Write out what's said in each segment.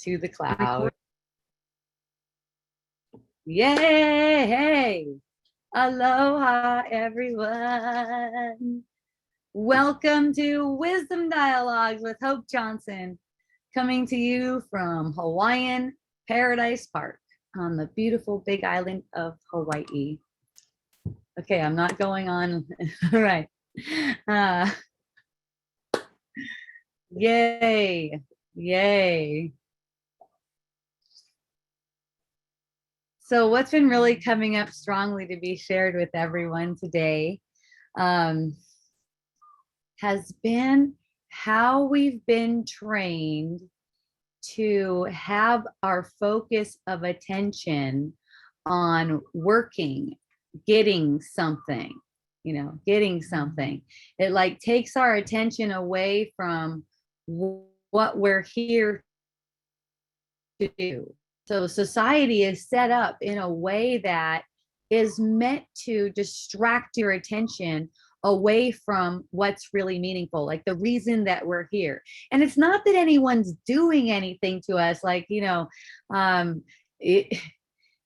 to the cloud. Yay! Aloha, everyone. Welcome to Wisdom Dialogues with Hope Johnson, coming to you from Hawaiian Paradise Park on the beautiful big island of Hawaii. Okay, I'm not going on. All right. Yay. Yay. So what's been really coming up strongly to be shared with everyone today has been how we've been trained to have our focus of attention on working, getting something, getting something. It like takes our attention away from what we're here to do. So society is set up in a way that is meant to distract your attention away from what's really meaningful, like the reason that we're here. And it's not that anyone's doing anything to us, like,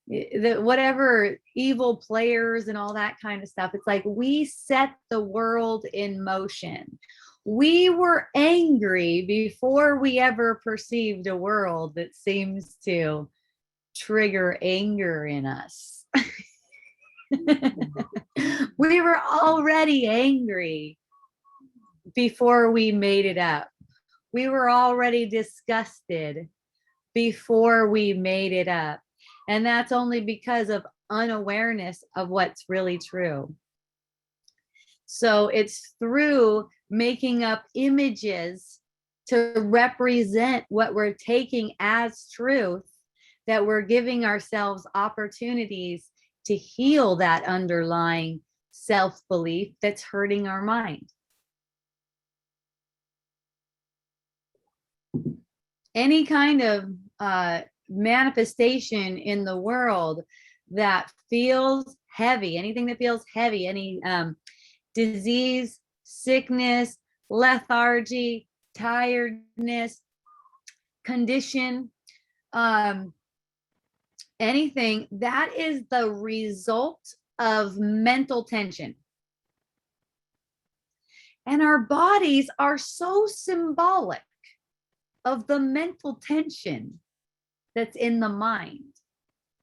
whatever evil players and all that kind of stuff. It's like we set the world in motion. We were angry before we ever perceived a world that seems to trigger anger in us. We were already angry before we made it up. We were already disgusted before we made it up. And that's only because of unawareness of what's really true. So it's through making up images to represent what we're taking as truth that we're giving ourselves opportunities to heal that underlying self-belief that's hurting our mind. Any kind of manifestation in the world that feels heavy, anything that feels heavy, any disease, sickness, lethargy, tiredness, condition, anything that is the result of mental tension. And our bodies are so symbolic of the mental tension that's in the mind.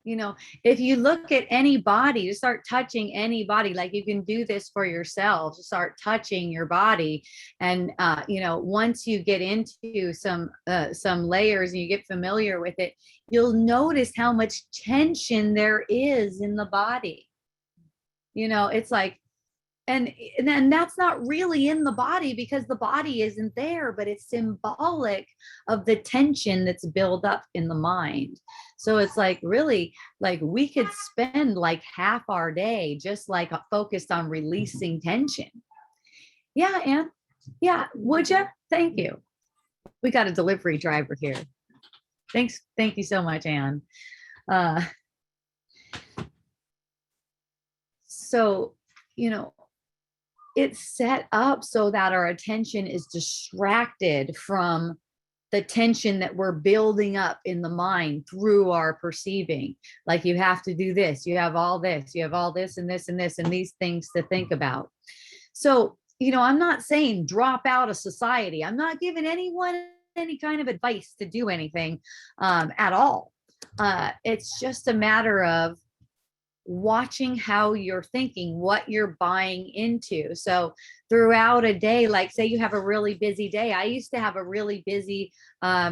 If you look at any body, you start touching any body, like you can do this for yourself, start touching your body. And, once you get into some layers and you get familiar with it, you'll notice how much tension there is in the body. It's like, and then that's not really in the body because the body isn't there, but it's symbolic of the tension that's built up in the mind. So it's like really like we could spend like half our day just like focused on releasing tension. Yeah, Ann. Yeah, would you? Thank you. We got a delivery driver here. Thanks. Thank you so much, Ann. So, it's set up so that our attention is distracted from the tension that we're building up in the mind through our perceiving. Like you have to do this, you have all this, you have all this and this and this and these things to think about. So, I'm not saying drop out of society. I'm not giving anyone any kind of advice to do anything at all. It's just a matter of watching how you're thinking, what you're buying into. So throughout a day, like say you have a really busy day. I used to have a really busy I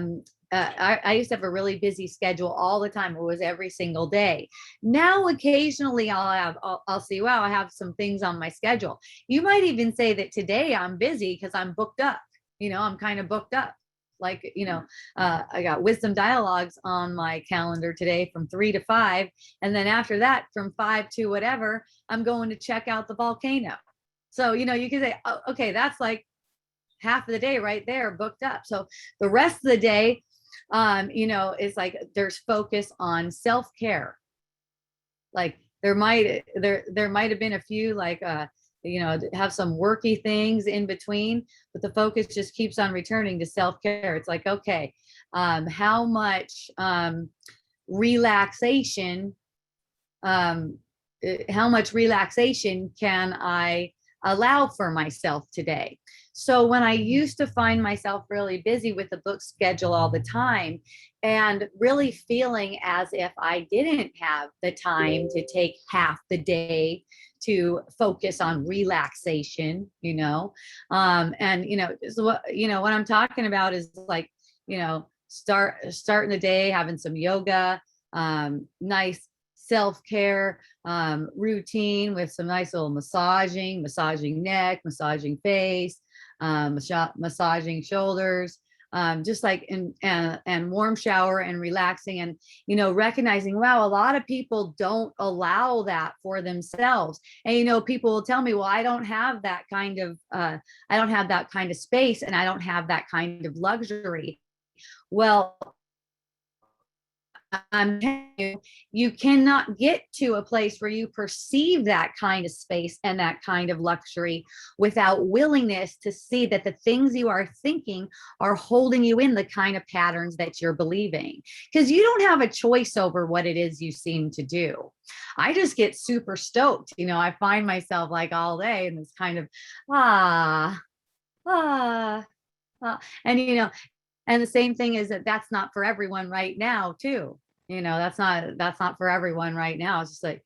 used to have a really busy schedule all the time. It was every single day. Now occasionally I'll see, wow, I have some things on my schedule. You might even say that today I'm busy because I'm booked up. I'm kind of booked up. Like, I got Wisdom Dialogues on my calendar today from 3 to 5. And then after that, from 5 to whatever, I'm going to check out the volcano. So, you can say, oh, okay, that's like half of the day right there booked up. So the rest of the day, it's like there's focus on self-care. Like there might have been a few like have some worky things in between, but the focus just keeps on returning to self-care. It's like, okay, How much relaxation, how much relaxation can I allow for myself today? So when I used to find myself really busy with the book schedule all the time and really feeling as if I didn't have the time to take half the day to focus on relaxation, and so what I'm talking about is like, starting the day, having some yoga, nice self-care routine with some nice little massaging neck, massaging face, massaging shoulders, just like and warm shower and relaxing, and recognizing, wow, a lot of people don't allow that for themselves. And people will tell me, well, I don't have that kind of space, and I don't have that kind of luxury. Well, I'm telling you, you cannot get to a place where you perceive that kind of space and that kind of luxury without willingness to see that the things you are thinking are holding you in the kind of patterns that you're believing. Because you don't have a choice over what it is you seem to do. I just get super stoked. I find myself like all day in this kind of ah, ah, and and the same thing is that that's not for everyone right now too. That's not for everyone right now. It's just like,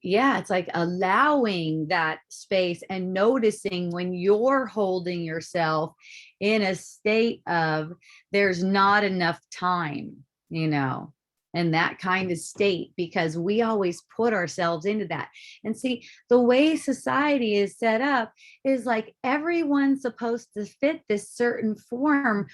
yeah, it's like allowing that space and noticing when you're holding yourself in a state of there's not enough time, and that kind of state, because we always put ourselves into that. And see, the way society is set up is like everyone's supposed to fit this certain form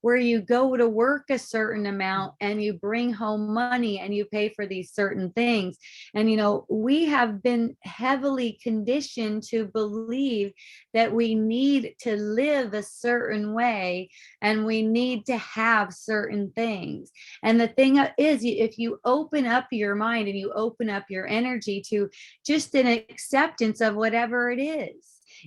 where you go to work a certain amount and you bring home money and you pay for these certain things. And, we have been heavily conditioned to believe that we need to live a certain way and we need to have certain things. And the thing is, if you open up your mind and you open up your energy to just an acceptance of whatever it is,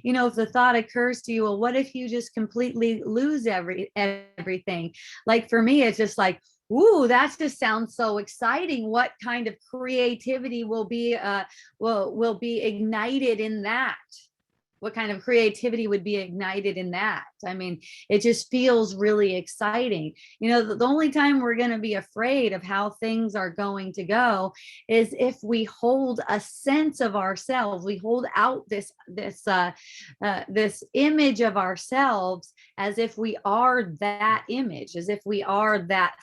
if the thought occurs to you, well, what if you just completely lose everything? Like for me, it's just like, ooh, that just sounds so exciting. What kind of creativity will be ignited in that? What kind of creativity would be ignited in that? I mean, it just feels really exciting. The only time we're going to be afraid of how things are going to go is if we hold a sense of ourselves. We hold out this image of ourselves as if we are that image, as if we are that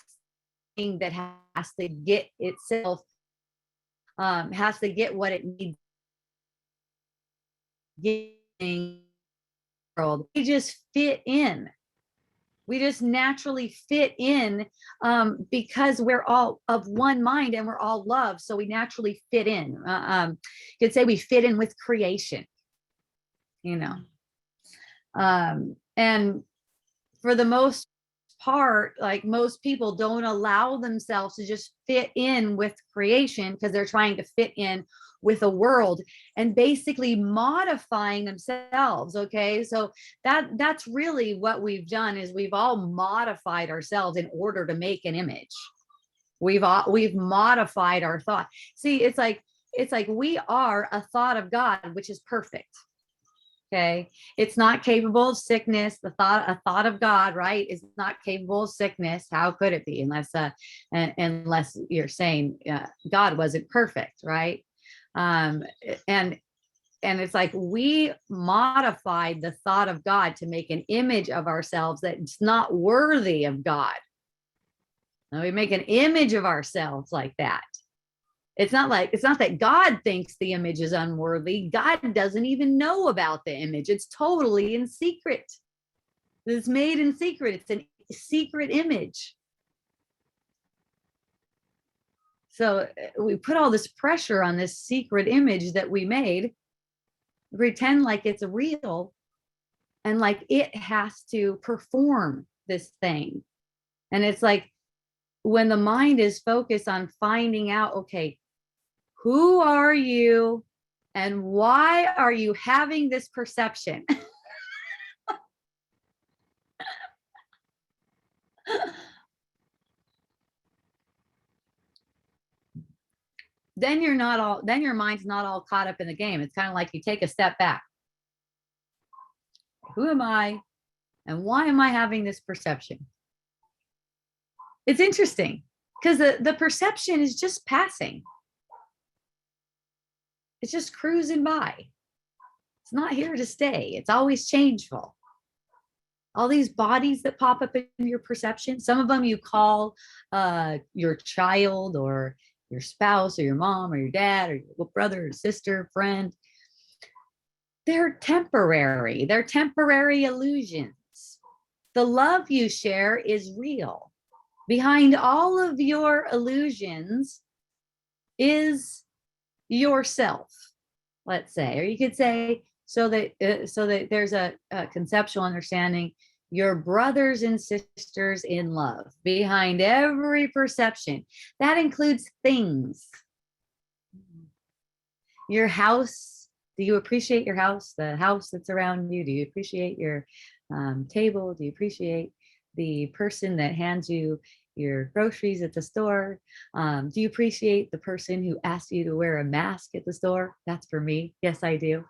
thing that has to get itself, has to get what it needs. World. We just fit in. We just naturally fit in, because we're all of one mind and we're all love. So we naturally fit in. You could say we fit in with creation, and for the most part, like most people don't allow themselves to just fit in with creation because they're trying to fit in with a world and basically modifying themselves. Okay, so that's really what we've done, is we've all modified ourselves in order to make an image. We've modified our thought. See, it's like we are a thought of God, which is perfect. Okay, it's not capable of sickness. A thought of God, right, is not capable of sickness. How could it be, unless you're saying God wasn't perfect, right? And it's like we modified the thought of God to make an image of ourselves that's not worthy of God. And we make an image of ourselves like that. It's not that God thinks the image is unworthy. God doesn't even know about the image. It's totally in secret. It's made in secret. It's a secret image. So we put all this pressure on this secret image that we made, pretend like it's real, and like it has to perform this thing. And it's like when the mind is focused on finding out, okay, who are you and why are you having this perception? then your mind's not all caught up in the game. It's kind of like you take a step back. Who am I? And why am I having this perception? It's interesting because the perception is just passing. It's just cruising by. It's not here to stay. It's always changeful. All these bodies that pop up in your perception, some of them you call your child or your spouse or your mom or your dad or your brother or sister, friend. They're temporary. They're temporary illusions. The love you share is real. Behind all of your illusions is yourself, let's say, or you could say, so that there's a conceptual understanding, your brothers and sisters in love behind every perception. That includes things. Your house. Do you appreciate your house? The house that's around you? Do you appreciate your table? Do you appreciate the person that hands you your groceries at the store? Do you appreciate the person who asked you to wear a mask at the store? That's for me. Yes, I do.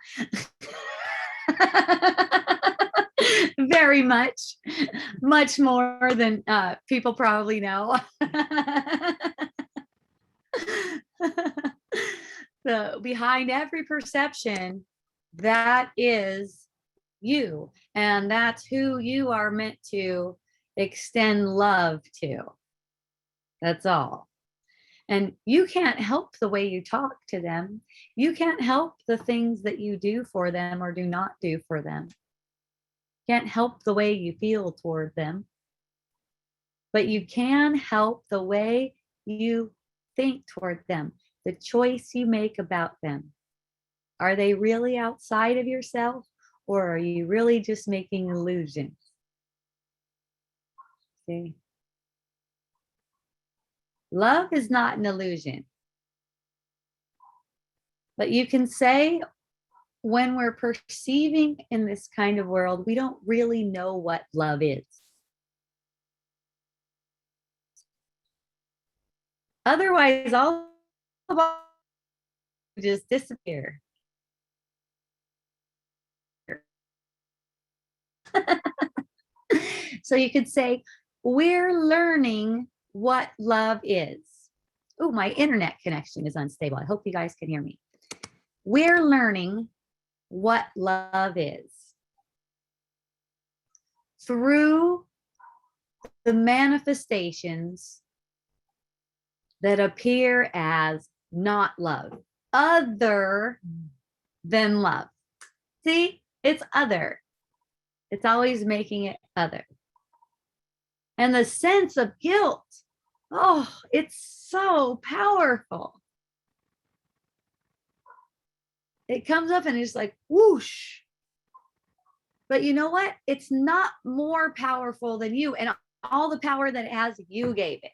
Very much more than people probably know. So behind every perception, that is you, and that's who you are meant to extend love to. That's all. And you can't help the way you talk to them. You can't help the things that you do for them or do not do for them. Can't help the way you feel toward them. But you can help the way you think toward them, the choice you make about them. Are they really outside of yourself, or are you really just making illusions? See? Love is not an illusion. But you can say, when we're perceiving in this kind of world, we don't really know what love is. Otherwise, all of us just disappear. So you could say, we're learning what love is. Oh, my internet connection is unstable. I hope you guys can hear me. We're learning what love is through the manifestations that appear as not love, other than love. See, it's other. It's always making it other. And the sense of guilt, oh, it's so powerful. It comes up and it's like whoosh. But you know what? It's not more powerful than you, and all the power that it has, you gave it.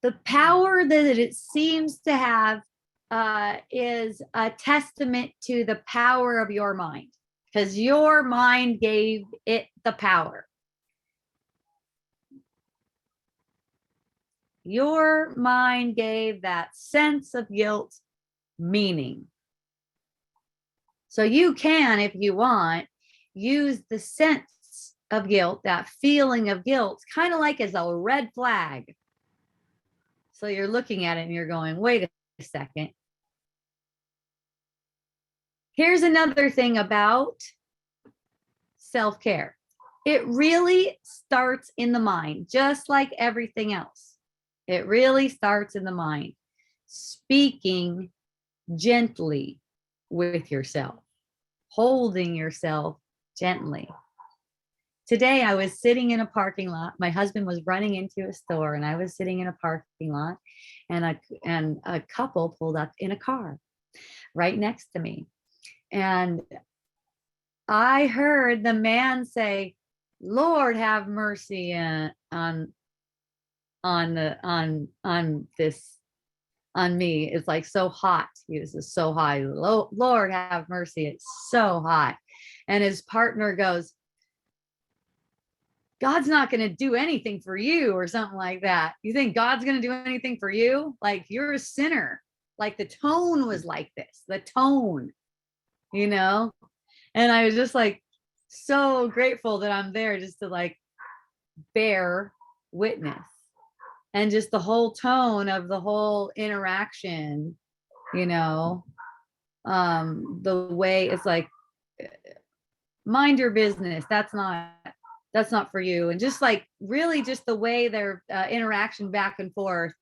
The power that it seems to have is a testament to the power of your mind, because your mind gave it the power. Your mind gave that sense of guilt meaning. So you can, if you want, use the sense of guilt, that feeling of guilt, kind of like as a red flag. So you're looking at it and you're going, wait a second. Here's another thing about self-care. It really starts in the mind, just like everything else. It really starts in the mind. Speaking gently with yourself, holding yourself gently. Today, I was sitting in a parking lot. My husband was running into a store, and I was sitting in a parking lot, and a couple pulled up in a car right next to me. And I heard the man say, "Lord, have mercy on me. It's like so hot." He was so high. "Lord, have mercy. It's so hot." And his partner goes, God's not going to do anything for you or something like that. You think God's going to do anything for you? Like, you're a sinner. Like, the tone was like this, the tone, you know? And I was just like so grateful that I'm there just to like bear witness, and just the whole tone of the whole interaction, you know, the way it's like, mind your business. That's not for you. And just like really just the way their interaction back and forth.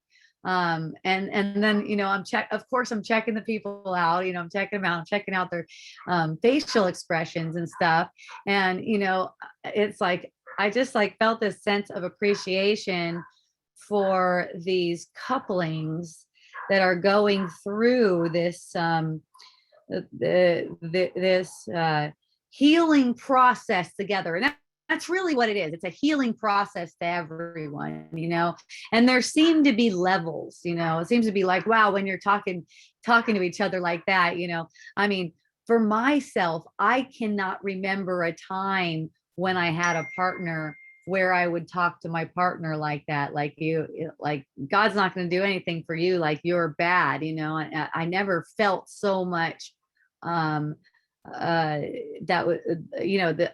And then, of course I'm checking the people out, I'm checking them out, I'm checking out their facial expressions and stuff. And, it's like, I just like felt this sense of appreciation for these couplings that are going through this, this healing process together. And that's really what it is. It's a healing process to everyone, and there seem to be levels, it seems to be like, wow, when you're talking to each other like that, I mean, for myself, I cannot remember a time when I had a partner where I would talk to my partner like that, like God's not going to do anything for you, like you're bad, I never felt so much that would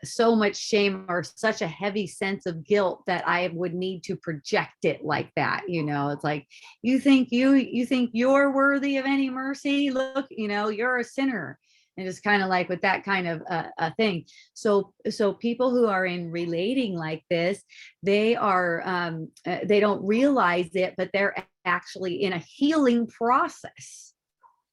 so much shame or such a heavy sense of guilt that I would need to project it like that. It's like, you think you're worthy of any mercy? Look, you're a sinner. And just kind of like with that kind of a thing. So people who are in relating like this, they don't realize it, but they're actually in a healing process.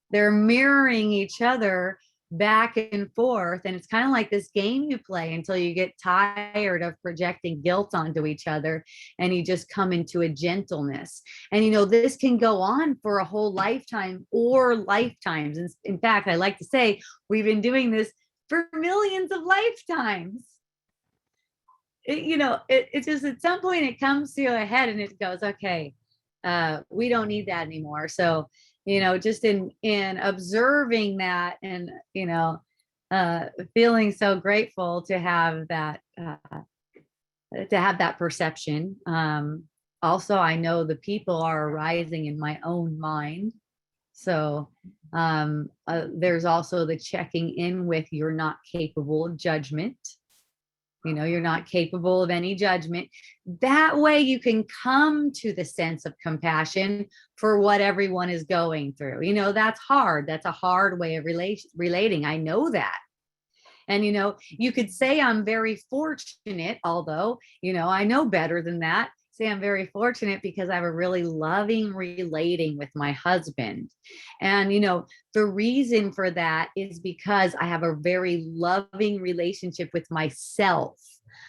They're mirroring each other back and forth, and it's kind of like this game you play until you get tired of projecting guilt onto each other, and you just come into a gentleness. And this can go on for a whole lifetime or lifetimes. And in fact, I like to say we've been doing this for millions of lifetimes. It just, at some point it comes to a head and it goes, okay, we don't need that anymore. So just in observing that, and feeling so grateful to have that perception. Also, I know the people are arising in my own mind. So there's also the checking in with, you're not capable of judgment. You're not capable of any judgment. That way you can come to the sense of compassion for what everyone is going through. That's hard. That's a hard way of relating. I know that. And, you could say I'm very fortunate, although, I know better than that. Say I'm very fortunate because I have a really loving relating with my husband. And, the reason for that is because I have a very loving relationship with myself.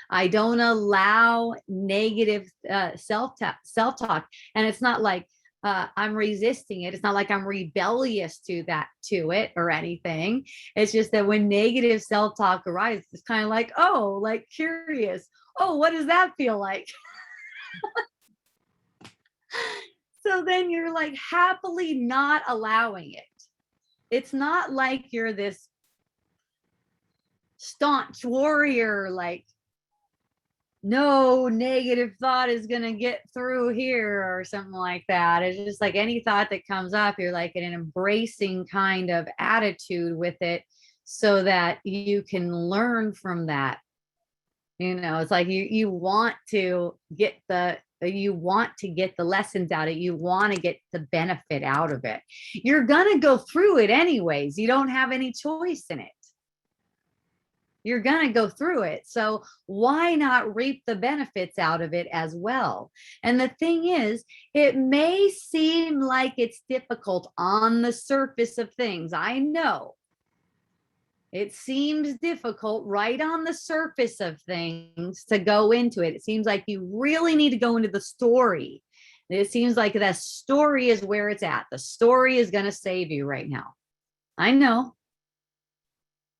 I don't allow negative self-talk. And it's not like I'm resisting it. It's not like I'm rebellious to it or anything. It's just that when negative self-talk arises, it's kind of like, oh, like curious. Oh, what does that feel like? So then you're like happily not allowing it. It's not like you're this staunch warrior, like no negative thought is going to get through here or something like that. It's just like any thought that comes up, you're like in an embracing kind of attitude with it, so that you can learn from that. It's like you want to get the lessons out of it. You want to get the benefit out of it. You're going to go through it anyways. You don't have any choice in it. You're going to go through it. So why not reap the benefits out of it as well? And the thing is, it may seem like it's difficult on the surface of things. I know. It seems difficult right on the surface of things to go into it. It seems like you really need to go into the story. It seems like the story is where it's at. The story is going to save you right now. I know.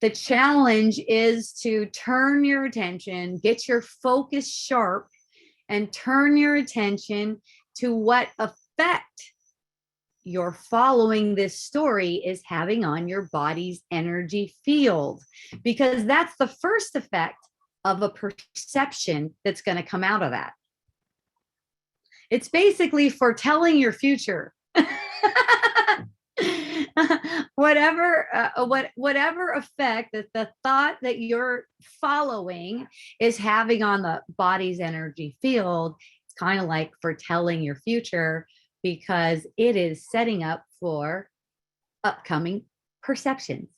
The challenge is to turn your attention, get your focus sharp, and turn your attention to what effect you're following this story is having on your body's energy field, because that's the first effect of a perception that's going to come out of that. It's basically foretelling your future. Whatever effect that the thought that you're following is having on the body's energy field, it's kind of like foretelling your future, because it is setting up for upcoming perceptions.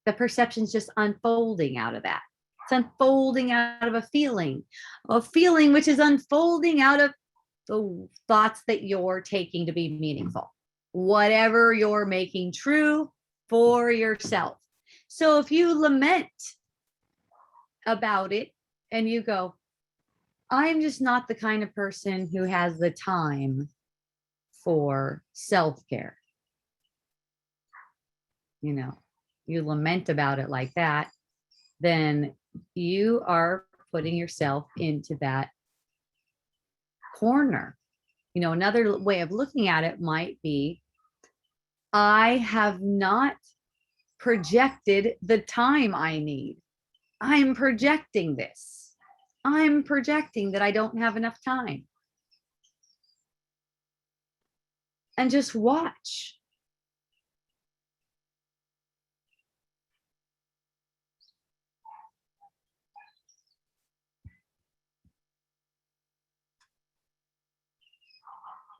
The perception's just unfolding out of that. It's unfolding out of a feeling which is unfolding out of the thoughts that you're taking to be meaningful, whatever you're making true for yourself. So if you lament about it and you go, I'm just not the kind of person who has the time for self-care, you know, you lament about it like that, then you are putting yourself into that corner. You know, another way of looking at it might be, I have not projected the time I need. I'm projecting this. I'm projecting that I don't have enough time. And just watch.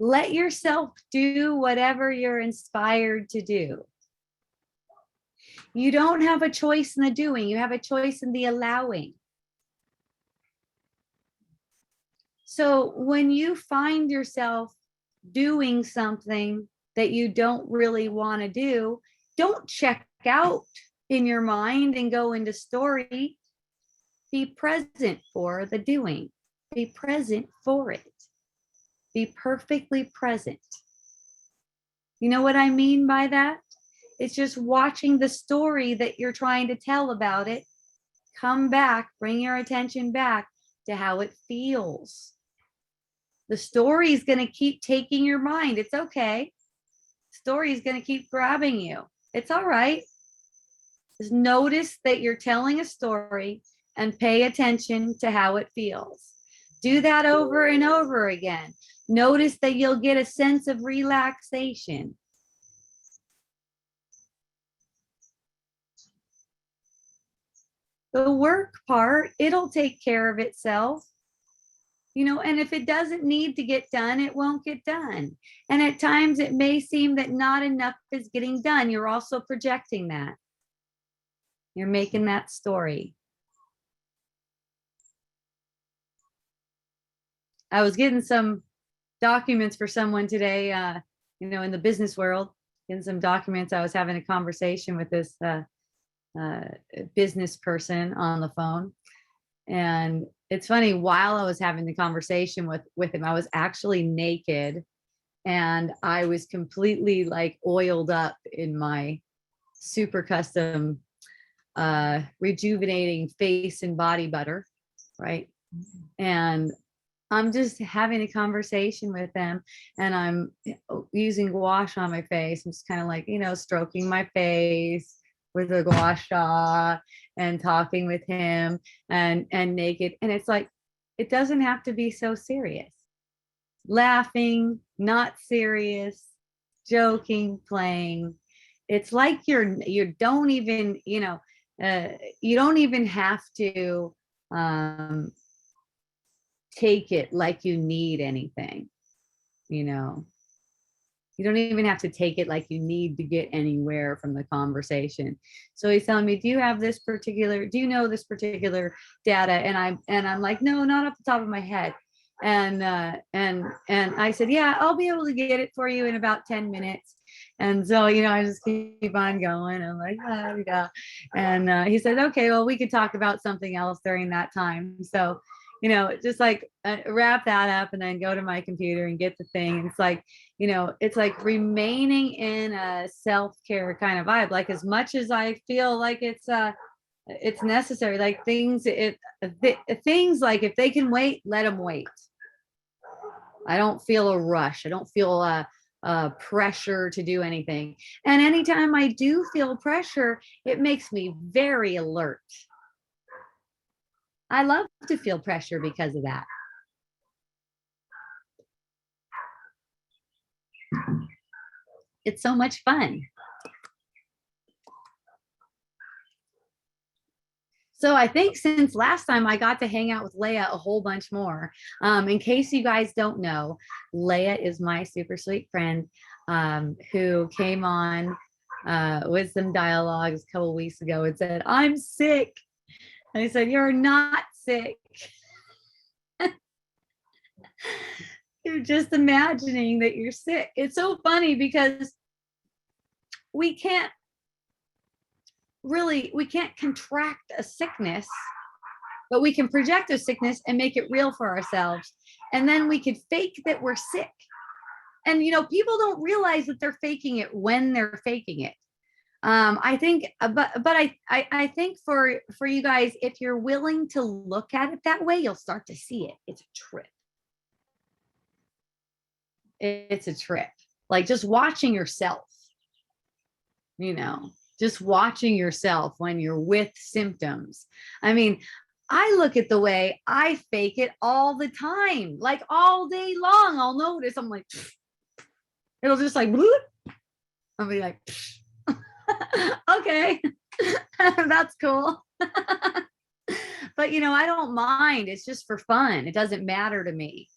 Let yourself do whatever you're inspired to do. You don't have a choice in the doing, you have a choice in the allowing. So when you find yourself doing something that you don't really want to do, don't check out in your mind and go into story. Be present for the doing. Be present for it. Be perfectly present. You know what I mean by that? It's just watching the story that you're trying to tell about it. Come back, bring your attention back to how it feels. The story is going to keep taking your mind. It's okay. Story is going to keep grabbing you. It's all right. Just notice that you're telling a story and pay attention to how it feels. Do that over and over again. Notice that you'll get a sense of relaxation. The work part, it'll take care of itself. You know, and if it doesn't need to get done, it won't get done. And at times it may seem that not enough is getting done. You're also projecting that. You're making that story. I was getting some documents for someone today, you know, in the business world, getting some documents. I was having a conversation with this business person on the phone. And it's funny, while I was having the conversation with him, I was actually naked and I was completely like oiled up in my super custom rejuvenating face and body butter, right? And I'm just having a conversation with them and I'm using gua sha on my face. I'm just kind of like, you know, stroking my face with a gua sha and talking with him and naked. And it's like, it doesn't have to be so serious. Laughing, not serious, joking, playing. It's like you don't even, you know, you don't even have to take it like you need anything, you know. You don't even have to take it like you need to get anywhere from the conversation. So he's telling me, do you know this particular data? And I'm like, no, not off the top of my head. And I said, yeah, I'll be able to get it for you in about 10 minutes. And so, you know, I just keep on going. I'm like, ah, yeah. And he said, okay, well, we could talk about something else during that time. So, you know, just like wrap that up and then go to my computer and get the thing. And it's like, you know, it's like remaining in a self-care kind of vibe. Like as much as I feel like it's necessary, like things like if they can wait, let them wait. I don't feel a rush. I don't feel a pressure to do anything. And anytime I do feel pressure, it makes me very alert. I love to feel pressure because of that. It's so much fun. So I think since last time I got to hang out with Leah a whole bunch more. In case you guys don't know, Leah is my super sweet friend who came on Wisdom Dialogues a couple weeks ago and said, I'm sick. And I said, you're not sick. You're just imagining that you're sick. It's so funny because we can't contract a sickness, but we can project a sickness and make it real for ourselves. And then we could fake that we're sick. And, you know, people don't realize that they're faking it when they're faking it. I think, but I think for you guys, if you're willing to look at it that way, you'll start to see it. It's a trip. It's a trip. Like just watching yourself, you know, just watching yourself when you're with symptoms. I mean, I look at the way I fake it all the time, like all day long. I'll notice I'm like, it'll just like, I'll be like, okay, that's cool. But you know, I don't mind. It's just for fun. It doesn't matter to me.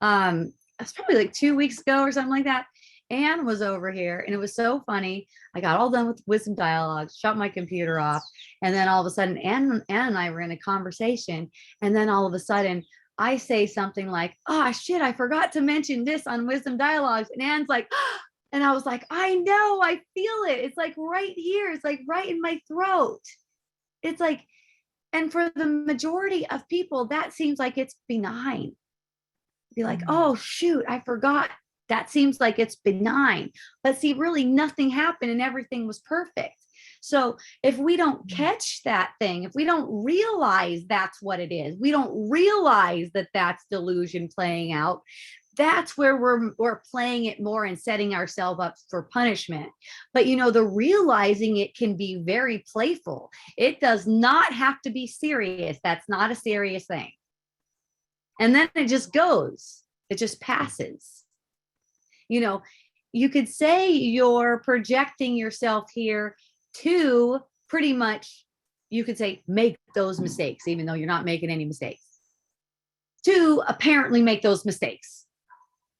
It's probably like 2 weeks ago or something like that. Anne was over here and it was so funny. I got all done with Wisdom Dialogues, shut my computer off. And then all of a sudden, Anne and I were in a conversation. And then all of a sudden I say something like, oh shit, I forgot to mention this on Wisdom Dialogues. And Anne's like, oh, and I was like, I know, I feel it. It's like right here. It's like right in my throat. It's like, and for the majority of people, that seems like it's benign. Be like, oh shoot, I forgot. That seems like it's benign. But see, really nothing happened and everything was perfect. So if we don't catch that thing, if we don't realize that's what it is, we don't realize that that's delusion playing out, that's where we're playing it more and setting ourselves up for punishment. But you know, the realizing it can be very playful. It does not have to be serious. That's not a serious thing. And then it just goes, it just passes. You know, you could say you're projecting yourself here to pretty much, you could say, make those mistakes, even though you're not making any mistakes, to apparently make those mistakes.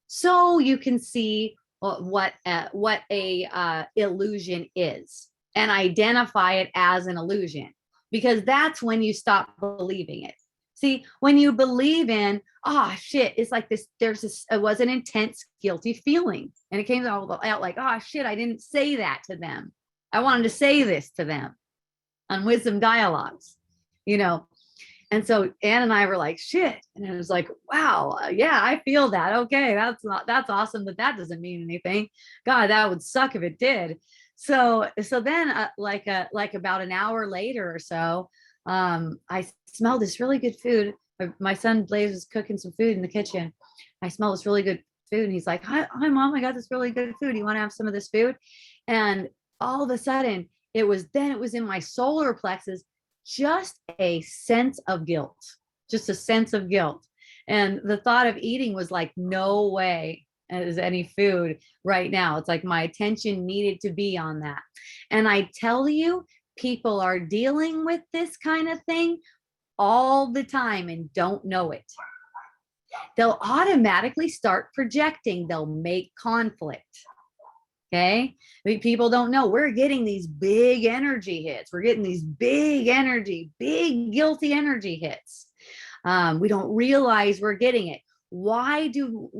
So you can see what a illusion is and identify it as an illusion, because that's when you stop believing it. See, when you believe in, oh shit, it's like this, it was an intense guilty feeling. And it came out like, oh shit, I didn't say that to them. I wanted to say this to them on Wisdom Dialogues, you know? And so Anne and I were like, shit. And it was like, wow, yeah, I feel that. Okay, that's awesome, but that doesn't mean anything. God, that would suck if it did. So then like about an hour later or so, I smelled this really good food. My son Blaze was cooking some food in the kitchen. I smell this really good food. And he's like, hi mom, I got this really good food. You want to have some of this food? And all of a sudden it was in my solar plexus, just a sense of guilt, just a sense of guilt. And the thought of eating was like, no way as any food right now. It's like my attention needed to be on that. And I tell you, people are dealing with this kind of thing all the time and don't know it. They'll automatically start projecting, they'll make conflict. Okay, I mean, people don't know we're getting these big energy hits. We're getting these big energy, big guilty energy hits. We don't realize we're getting it. Why do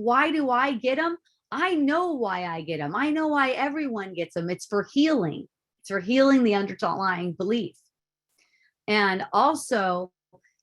I get them? I know why I get them. I know why everyone gets them. It's for healing. It's for healing the underlying belief. And also,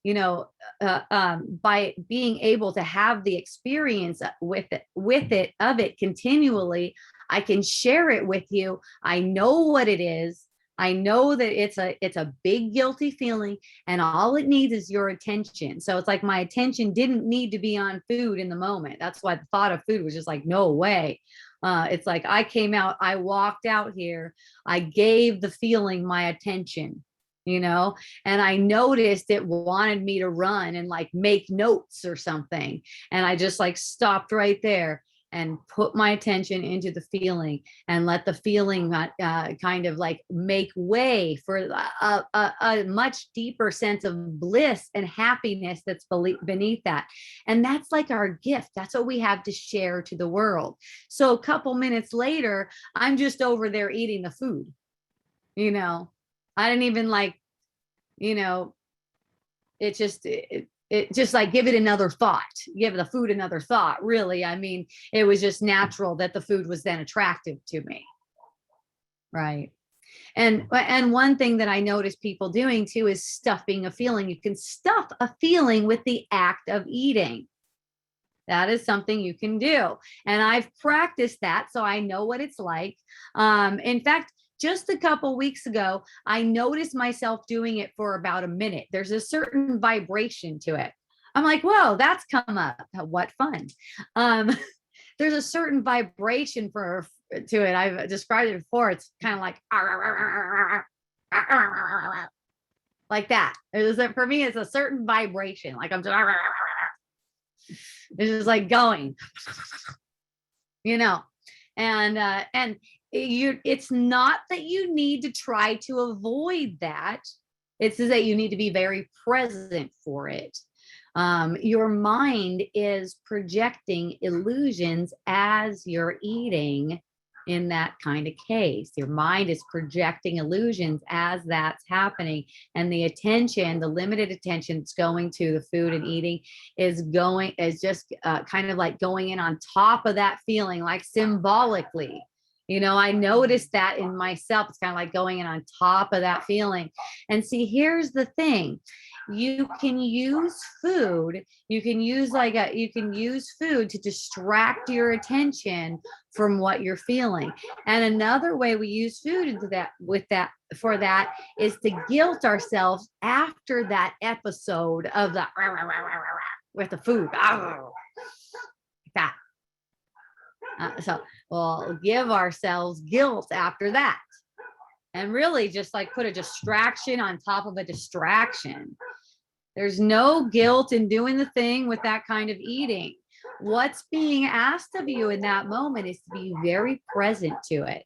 you know, by being able to have the experience with it continually, I can share it with you. I know what it is. I know that it's a big guilty feeling, and all it needs is your attention. So it's like my attention didn't need to be on food in the moment. That's why the thought of food was just like, no way. It's like I came out, I walked out here, I gave the feeling my attention. you know, and I noticed it wanted me to run and like make notes or something. And I just like stopped right there and put my attention into the feeling and let the feeling kind of like make way for a much deeper sense of bliss and happiness that's beneath that. And that's like our gift. That's what we have to share to the world. So a couple minutes later, I'm just over there eating the food, you know. I didn't even like, you know, it just like give it another thought, give the food another thought. Really, I mean, it was just natural that the food was then attractive to me. Right. And one thing that I notice people doing too is stuffing a feeling. You can stuff a feeling with the act of eating. That is something you can do. And I've practiced that, so I know what it's like. In fact, just a couple weeks ago, I noticed myself doing it for about a minute. There's a certain vibration to it. I'm like, whoa, that's come up. What fun. Um, there's a certain vibration to it. I've described it before. It's kind of like that. For me, it's a certain vibration. Like I'm just, it's just like going, you know, and it's not that you need to try to avoid that. It's just that you need to be very present for it. Your mind is projecting illusions as you're eating. In that kind of case, your mind is projecting illusions as that's happening, and the attention, the limited attention that's going to the food and eating is just kind of like going in on top of that feeling, like symbolically. You know, I noticed that in myself. It's kind of like going in on top of that feeling. And see, here's the thing. You can use food. You can use food to distract your attention from what you're feeling. And another way we use food for that is to guilt ourselves after that episode of the with the food. That. So we'll give ourselves guilt after that, and really just like put a distraction on top of a distraction. There's no guilt in doing the thing with that kind of eating. What's being asked of you in that moment is to be very present to it.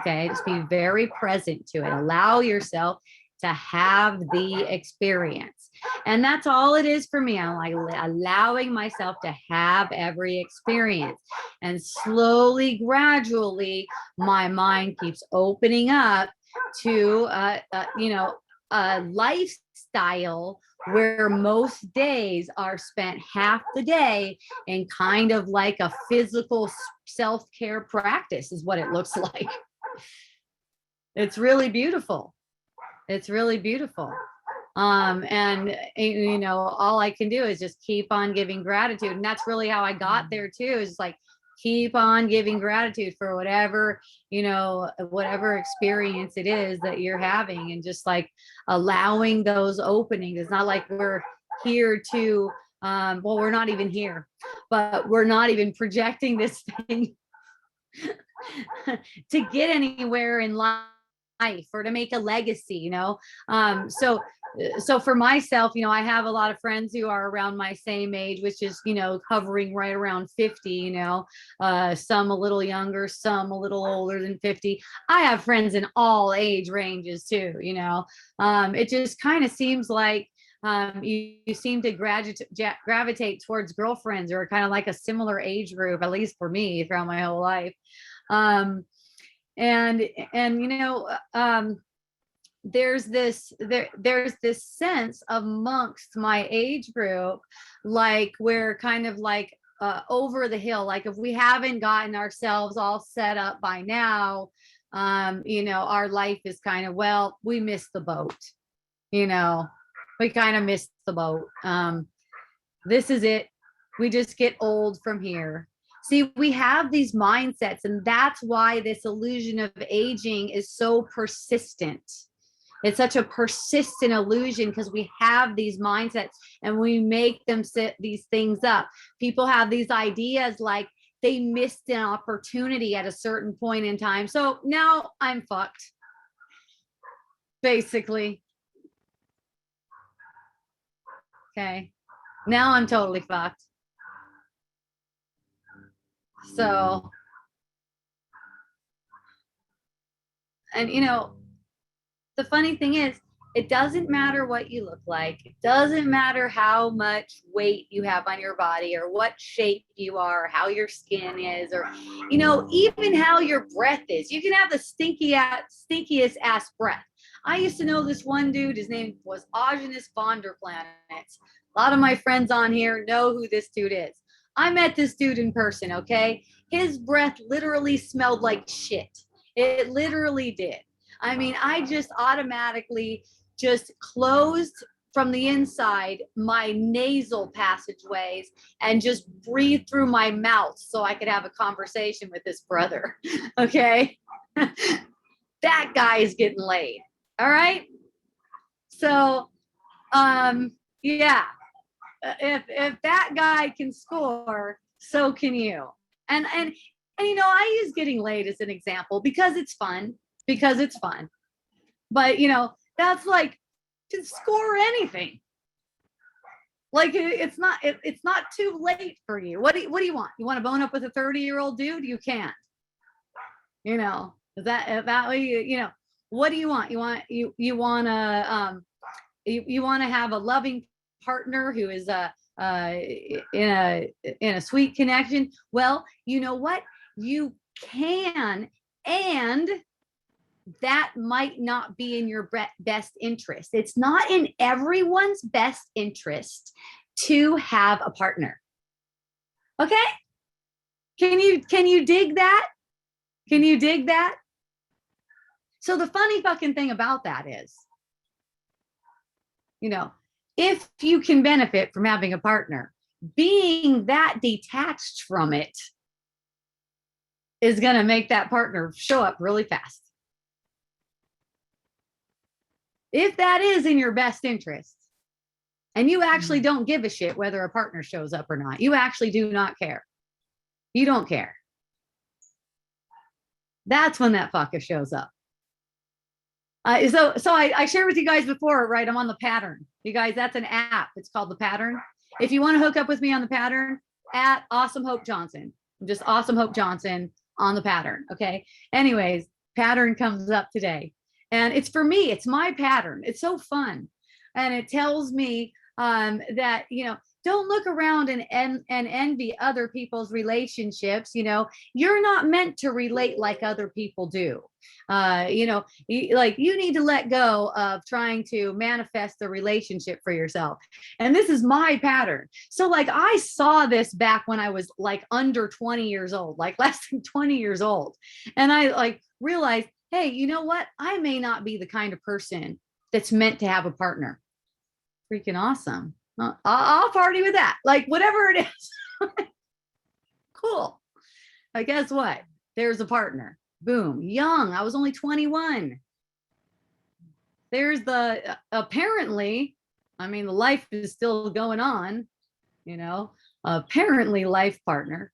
Okay, just be very present to it. Allow yourself to have the experience. And that's all it is for me. I'm like allowing myself to have every experience. And slowly, gradually, my mind keeps opening up to, a lifestyle where most days are spent half the day in kind of like a physical self-care practice is what it looks like. It's really beautiful. It's really beautiful. And you know, all I can do is just keep on giving gratitude. And that's really how I got there too, is like keep on giving gratitude for whatever, you know, whatever experience it is that you're having, and just like allowing those openings. It's not like we're here to well, we're not even here, but we're not even projecting this thing to get anywhere in life or to make a legacy, you know. So for myself, you know, I have a lot of friends who are around my same age, which is, you know, hovering right around 50, you know, some a little younger, some a little older than 50. I have friends in all age ranges too, you know. It just kind of seems like you seem to gravitate towards girlfriends or kind of like a similar age group, at least for me, throughout my whole life. And you know, there's this sense amongst my age group, like we're kind of like over the hill. Like if we haven't gotten ourselves all set up by now, you know, our life is kind of, well, we missed the boat, you know, we kind of missed the boat. This is it. We just get old from here. See, we have these mindsets, and that's why this illusion of aging is so persistent. It's such a persistent illusion because we have these mindsets and we make them set these things up. People have these ideas like they missed an opportunity at a certain point in time. So now I'm fucked, basically. Okay. Now I'm totally fucked. So, and the funny thing is, it doesn't matter what you look like. It doesn't matter how much weight you have on your body or what shape you are, or how your skin is, or, even how your breath is. You can have the stinkiest ass breath. I used to know this one dude. His name was Augenis Vonderplanet. A lot of my friends on here know who this dude is. I met this dude in person, okay? His breath literally smelled like shit. It literally did. I mean, I just automatically just closed from the inside my nasal passageways and just breathe through my mouth so I could have a conversation with this brother. Okay. That guy is getting laid. All right. So, yeah, if that guy can score, so can you. And I use getting laid as an example because it's fun. But that's like to score anything. Like it's not too late for you. What do you want? You want to bone up with a 30-year-old dude? You can't. Is that way? What do you want? You want to have a loving partner who is in a sweet connection. Well, you know what? You can, and that might not be in your best interest. It's not in everyone's best interest to have a partner. Okay? Can you dig that? Can you dig that? So the funny fucking thing about that is, if you can benefit from having a partner, being that detached from it is going to make that partner show up really fast. If that is in your best interest, and you actually don't give a shit whether a partner shows up or not, you actually do not care. You don't care. That's when that fucker shows up. So I shared with you guys before, right? I'm on the Pattern. You guys, that's an app. It's called the Pattern. If you want to hook up with me on the Pattern, at Awesome Hope Johnson. I'm just Awesome Hope Johnson on the Pattern. Okay. Anyways, Pattern comes up today. And it's for me, it's my pattern. It's so fun. And it tells me that, don't look around and envy other people's relationships. You're not meant to relate like other people do. You need to let go of trying to manifest the relationship for yourself. And this is my pattern. So I saw this back when I was under 20 years old, less than 20 years old. And I realized, hey, you know what? I may not be the kind of person that's meant to have a partner. Freaking awesome. I'll party with that. Whatever it is. Cool. Guess what? There's a partner. Boom. Young. I was only 21. There's apparently, the life is still going on, apparently life partner.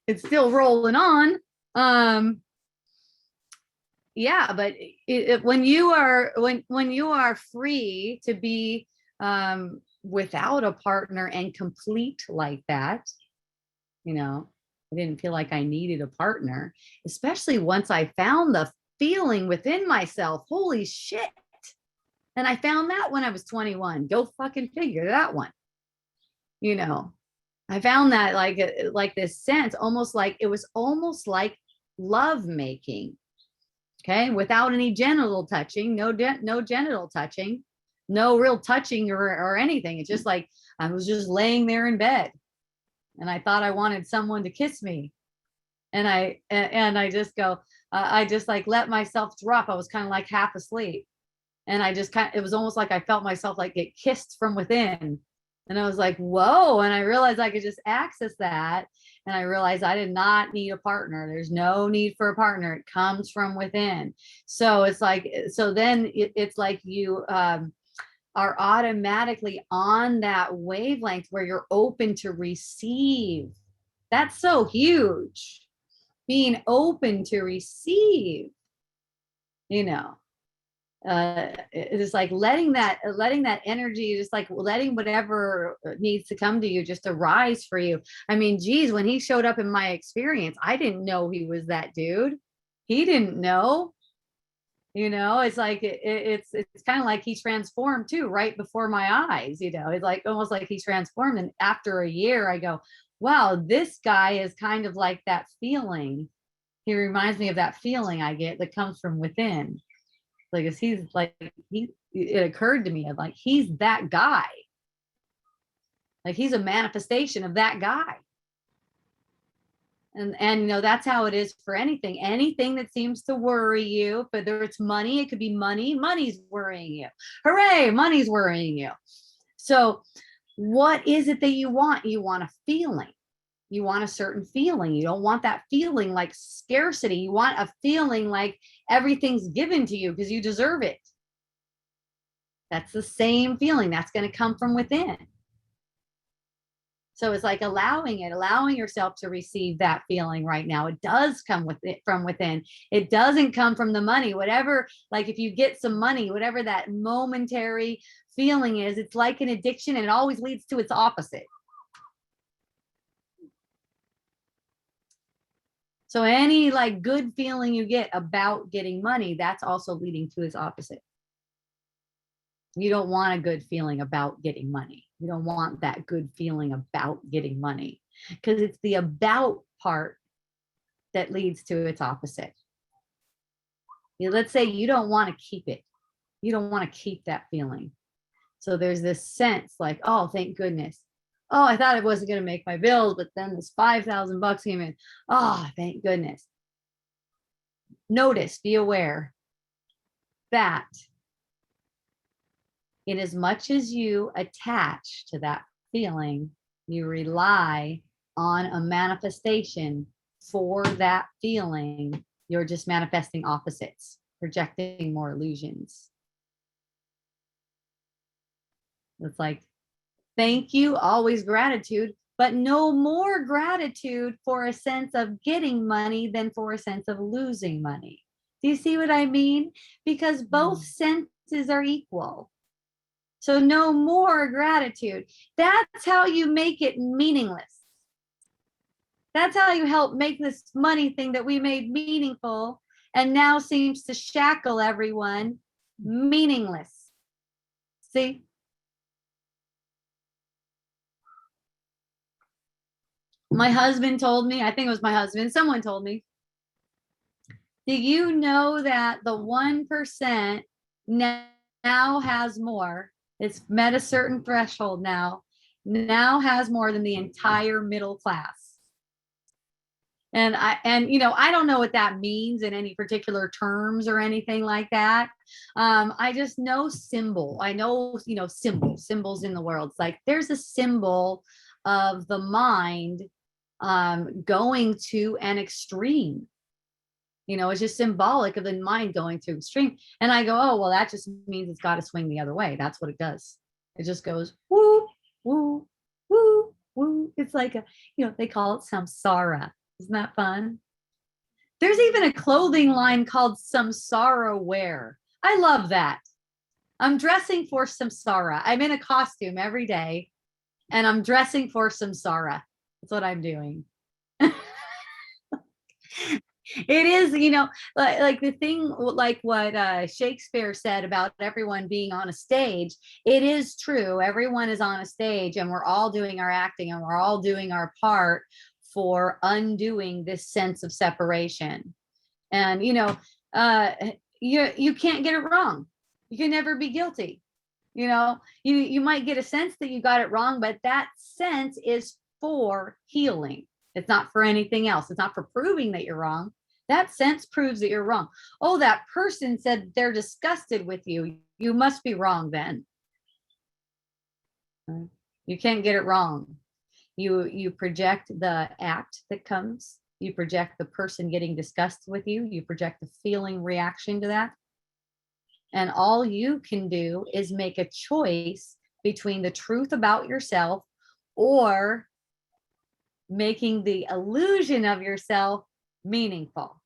It's still rolling on. Yeah, but when you are free to be without a partner and complete like that, I didn't feel like I needed a partner, especially once I found the feeling within myself. Holy shit. And I found that when I was 21. Go fucking figure that one. I found that like this sense, it was almost like love making. Okay, without any genital touching, no genital touching, no real touching or anything. It's just like I was just laying there in bed, and I thought I wanted someone to kiss me, and I just go, I just let myself drop. I was kind of half asleep, and it was almost like I felt myself get kissed from within, and I was like, whoa! And I realized I could just access that. And I realized I did not need a partner. There's no need for a partner. It comes from within. So it's then it's like you are automatically on that wavelength where you're open to receive. That's so huge. Being open to receive, It's like letting that energy, just like letting whatever needs to come to you just arise for you. I mean, geez, when he showed up in my experience, I didn't know he was that dude. He didn't know. It's like it's kind of like he transformed too right before my eyes. It's like almost like he transformed, and after a year I go, wow, this guy is kind of like that feeling. He reminds me of that feeling I get that comes from within. Like, he's like, it occurred to me, I'm like, he's that guy. Like, he's a manifestation of that guy. And that's how it is for anything that seems to worry you, whether it's money. It could be money's worrying you. Hooray, money's worrying you. So what is it that you want? You want a feeling. You want a certain feeling. You don't want that feeling like scarcity. You want a feeling like everything's given to you because you deserve it. That's the same feeling that's going to come from within. So it's like allowing yourself to receive that feeling right now. It does come with it from within. It doesn't come from the money. Whatever, like if you get some money, whatever that momentary feeling is, it's like an addiction, and it always leads to its opposite. So any like good feeling you get about getting money, that's also leading to its opposite. You don't want a good feeling about getting money. You don't want that good feeling about getting money, because it's the about part that leads to its opposite. Let's say you don't want to keep it. You don't want to keep that feeling. So there's this sense like, oh, thank goodness. Oh, I thought it wasn't going to make my bills, but then this $5,000 came in. Oh, thank goodness. Notice, be aware that in as much as you attach to that feeling, you rely on a manifestation for that feeling, you're just manifesting opposites, projecting more illusions. It's like, thank you, always gratitude, but no more gratitude for a sense of getting money than for a sense of losing money. Do you see what I mean? Because both senses are equal. So no more gratitude. That's how you make it meaningless. That's how you help make this money thing that we made meaningful and now seems to shackle everyone meaningless. See? My husband told me, I think it was my husband, someone told me, do you know that the 1% now has more? It's met a certain threshold now has more than the entire middle class. And I don't know what that means in any particular terms or anything like that. I just know symbol. I know, symbols in the world. It's like there's a symbol of the mind going to an extreme. It's just symbolic of the mind going to extreme. And I go, oh, well, that just means it's got to swing the other way. That's what it does. It just goes woo, woo, woo, woo. It's like they call it samsara. Isn't that fun? There's even a clothing line called Samsara Wear. I love that. I'm dressing for samsara. I'm in a costume every day and I'm dressing for samsara. That's what I'm doing. It is, like the thing, like what Shakespeare said about everyone being on a stage. It is true. Everyone is on a stage and we're all doing our acting and we're all doing our part for undoing this sense of separation. And, you can't get it wrong. You can never be guilty. You might get a sense that you got it wrong, but that sense is for healing. It's not for anything else. It's not for proving that you're wrong. That sense proves that you're wrong. Oh, that person said they're disgusted with you. You must be wrong then. You can't get it wrong. You project the act that comes. You project the person getting disgusted with you. You project the feeling reaction to that. And all you can do is make a choice between the truth about yourself or making the illusion of yourself meaningful.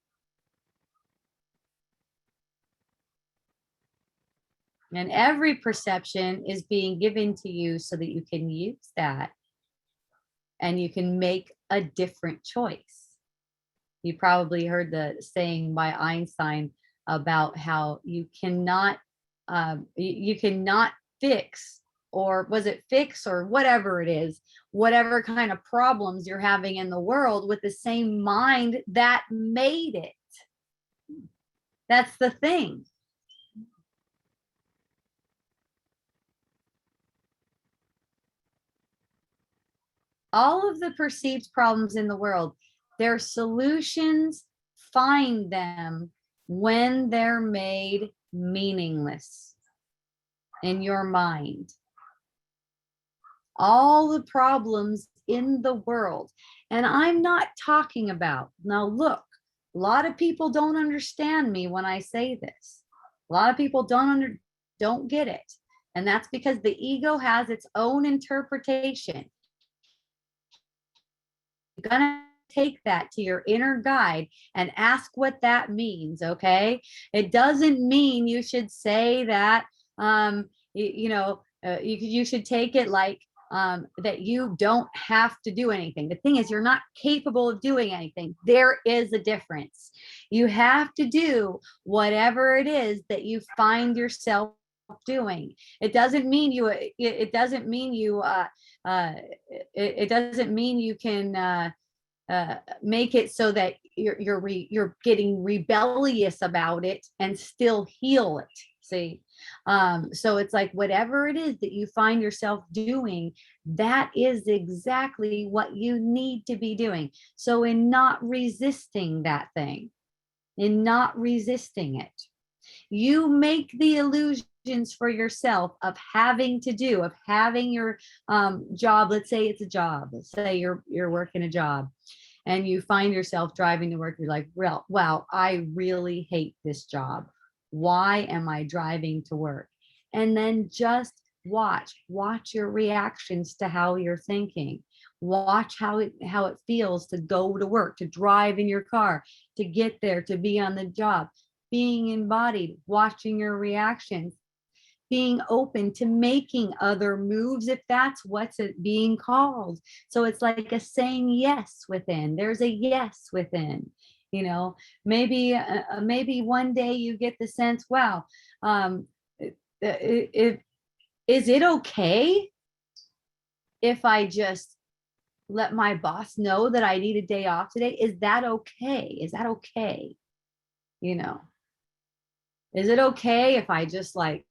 And every perception is being given to you so that you can use that and you can make a different choice. You probably heard the saying by Einstein about how you cannot you cannot fix, or was it fix or whatever it is, whatever kind of problems you're having in the world with the same mind that made it. That's the thing. All of the perceived problems in the world, their solutions, find them when they're made meaningless in your mind. All the problems in the world. And I'm not talking about, now look, a lot of people don't understand me when I say this. A lot of people don't get it. And that's because the ego has its own interpretation. You're gonna take that to your inner guide and ask what that means. Okay, it doesn't mean you should say that you should take it like that you don't have to do anything. The thing is, you're not capable of doing anything. There is a difference. You have to do whatever it is that you find yourself doing. It doesn't mean you it doesn't mean you it doesn't mean you can make it so that you're getting rebellious about it and still heal it. See, so it's like whatever it is that you find yourself doing, that is exactly what you need to be doing. So in not resisting that thing, in not resisting it, you make the illusions for yourself of having to do, of having your job. Let's say it's a job. Let's say you're working a job and you find yourself driving to work. You're like, well, wow, I really hate this job. Why am I driving to work? And then just watch your reactions to how you're thinking. Watch how it feels to go to work, to drive in your car, to get there, to be on the job, being embodied, watching your reactions, being open to making other moves if that's what's it being called. So it's like a saying yes within. There's a yes within. You know, maybe one day you get the sense, wow, if is it okay if I just let my boss know that I need a day off today? Is that okay? Is that okay? You know, is it okay if I just like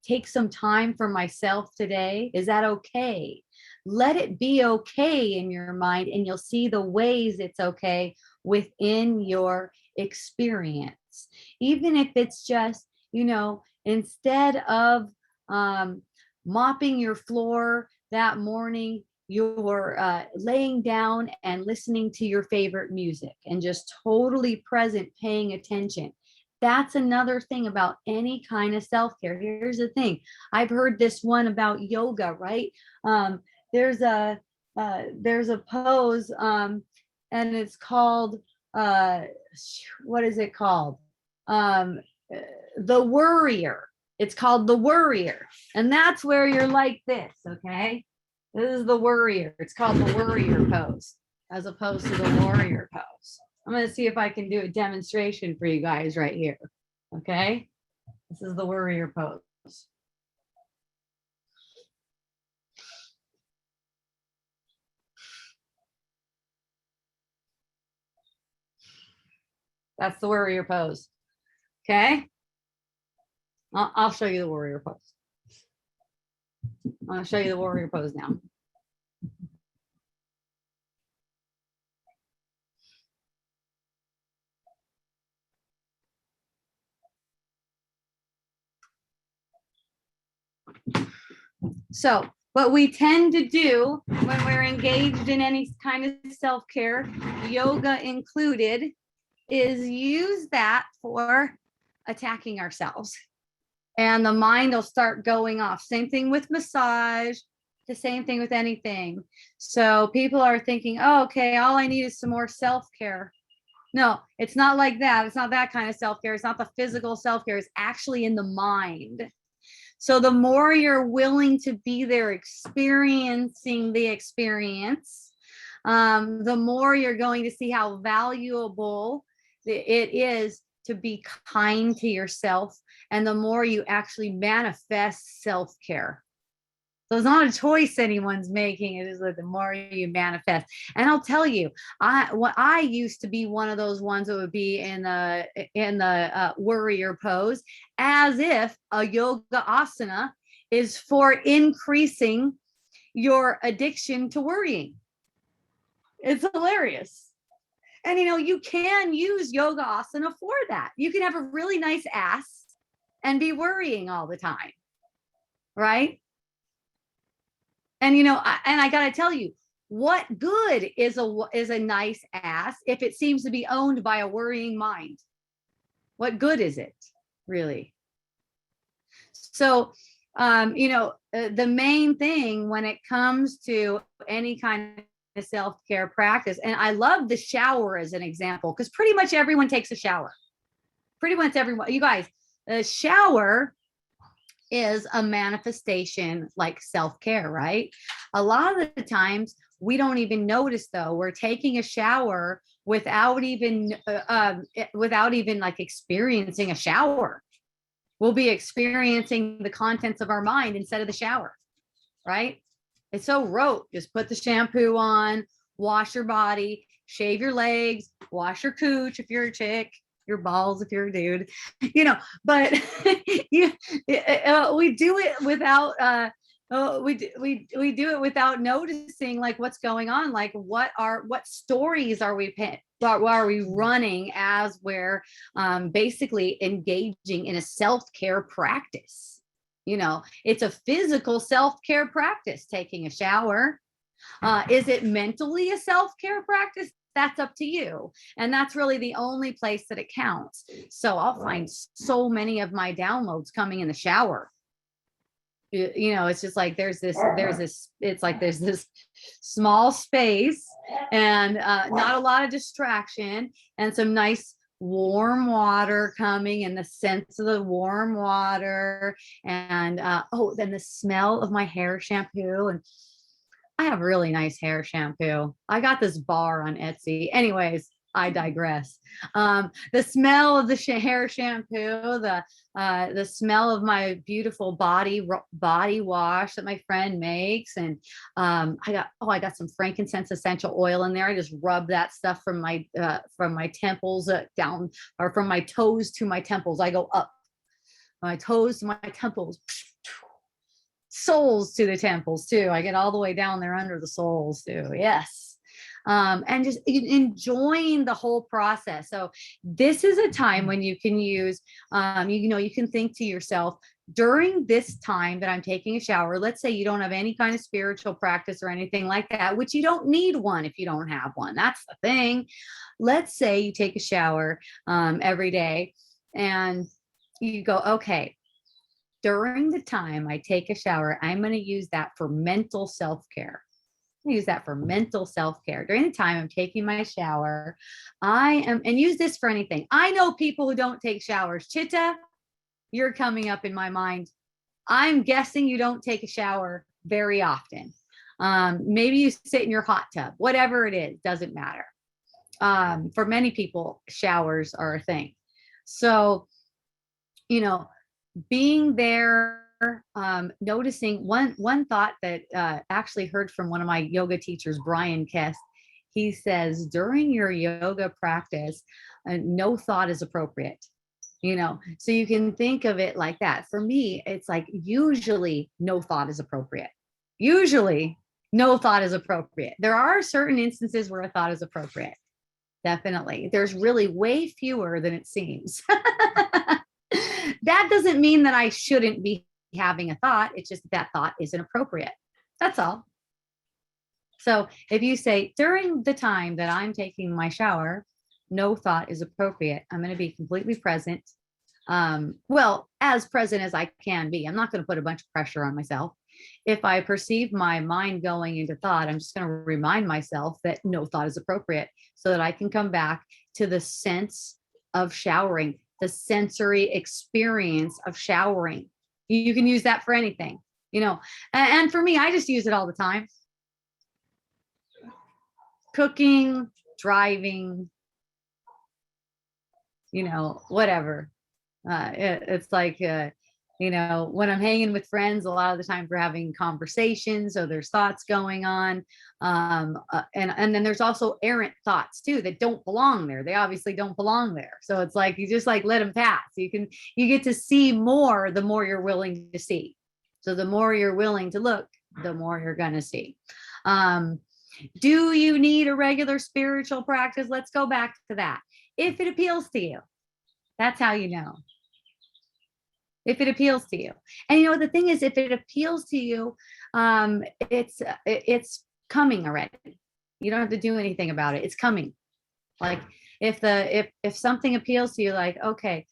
take some time for myself today? Is that okay? Let it be okay in your mind, and you'll see the ways it's okay within your experience. Even if it's just, instead of mopping your floor that morning, you're laying down and listening to your favorite music and just totally present, paying attention. That's another thing about any kind of self-care. Here's the thing. I've heard this one about yoga, right? There's a pose, and it's called what is it called? The Worrier. It's called the Worrier, and that's where you're like this. Okay, this is the Worrier. It's called the Worrier pose, as opposed to the Warrior pose. I'm going to see if I can do a demonstration for you guys right here. Okay. This is the Warrior pose. That's the Warrior pose. Okay. I'll show you the Warrior pose. I'm going to show you the Warrior pose now. So what we tend to do when we're engaged in any kind of self-care, yoga included, is use that for attacking ourselves. And the mind will start going off. Same thing with massage, the same thing with anything. So people are thinking, oh, okay, all I need is some more self-care. No, it's not like that. It's not that kind of self-care. It's not the physical self-care. It's actually in the mind. So the more you're willing to be there experiencing the experience, the more you're going to see how valuable it is to be kind to yourself, and the more you actually manifest self-care. So it's not a choice anyone's making. It is like the more you manifest. And I'll tell you, I used to be one of those ones that would be in the warrior pose, as if a yoga asana is for increasing your addiction to worrying. It's hilarious. And you can use yoga asana for that. You can have a really nice ass and be worrying all the time, right? And I gotta tell you, what good is a nice ass if it seems to be owned by a worrying mind? What good is it, really? So, the main thing when it comes to any kind of self-care practice, and I love the shower as an example, because pretty much everyone takes a shower. Pretty much everyone, you guys, the shower is a manifestation like self-care, right? A lot of the times we don't even notice, though, we're taking a shower without even like experiencing a shower. We'll be experiencing the contents of our mind instead of the shower, right? It's so rote. Just put the shampoo on, wash your body, shave your legs, wash your cooch if you're a chick, your balls if you're a dude, but we do it without we do it without noticing like what's going on, like what stories are we running as we're basically engaging in a self-care practice. It's a physical self-care practice, taking a shower. Is it mentally a self-care practice? That's up to you. And that's really the only place that it counts. So I'll find so many of my downloads coming in the shower. It's just like there's this small space and not a lot of distraction, and some nice warm water coming, and the sense of the warm water, and then the smell of my hair shampoo. And I have really nice hair shampoo. I got this bar on Etsy. Anyways, I digress. The smell of the hair shampoo, the smell of my beautiful body wash that my friend makes, and I got some frankincense essential oil in there. I just rub that stuff from my temples down, or from my toes to my temples. I go up my toes to my temples. Soles to the temples too. I get all the way down there under the soles too. Yes. And just enjoying the whole process. So this is a time when you can use, you can think to yourself, during this time that I'm taking a shower, let's say you don't have any kind of spiritual practice or anything like that, which you don't need one if you don't have one. That's the thing. Let's say you take a shower every day, and you go, okay, during the time I take a shower, I'm going to use that for mental self-care. Use that for mental self-care. During the time I'm taking my shower, and use this for anything. I know people who don't take showers. Chitta, you're coming up in my mind. I'm guessing you don't take a shower very often. Maybe you sit in your hot tub, whatever it is, doesn't matter. For many people, showers are a thing. So, being there, noticing one thought that actually heard from one of my yoga teachers, Brian Kest. He says, during your yoga practice, no thought is appropriate. So you can think of it like that. For me, it's like usually no thought is appropriate. Usually no thought is appropriate. There are certain instances where a thought is appropriate. Definitely. There's really way fewer than it seems. That doesn't mean that I shouldn't be having a thought. It's just that thought isn't appropriate. That's all. So if you say, during the time that I'm taking my shower, no thought is appropriate, I'm going to be completely present. Well, as present as I can be. I'm not going to put a bunch of pressure on myself. If I perceive my mind going into thought, I'm just going to remind myself that no thought is appropriate, so that I can come back to the sense of showering, the sensory experience of showering. You can use that for anything, you know. And for me, I just use it all the time. Cooking, driving, you know, whatever. It's like, you know, when I'm hanging with friends, a lot of the times we're having conversations, so there's thoughts going on. And then there's also errant thoughts too that don't belong there. They obviously don't belong there. So it's like you just like let them pass. You get to see more the more you're willing to see. So the more you're willing to look, the more you're gonna see. Do you need a regular spiritual practice? Let's go back to that. If it appeals to you, that's how you know. If it appeals to you. And you know, the thing is, if it appeals to you, it's coming already. You don't have to do anything about it. It's coming. Like if something appeals to you, like, okay,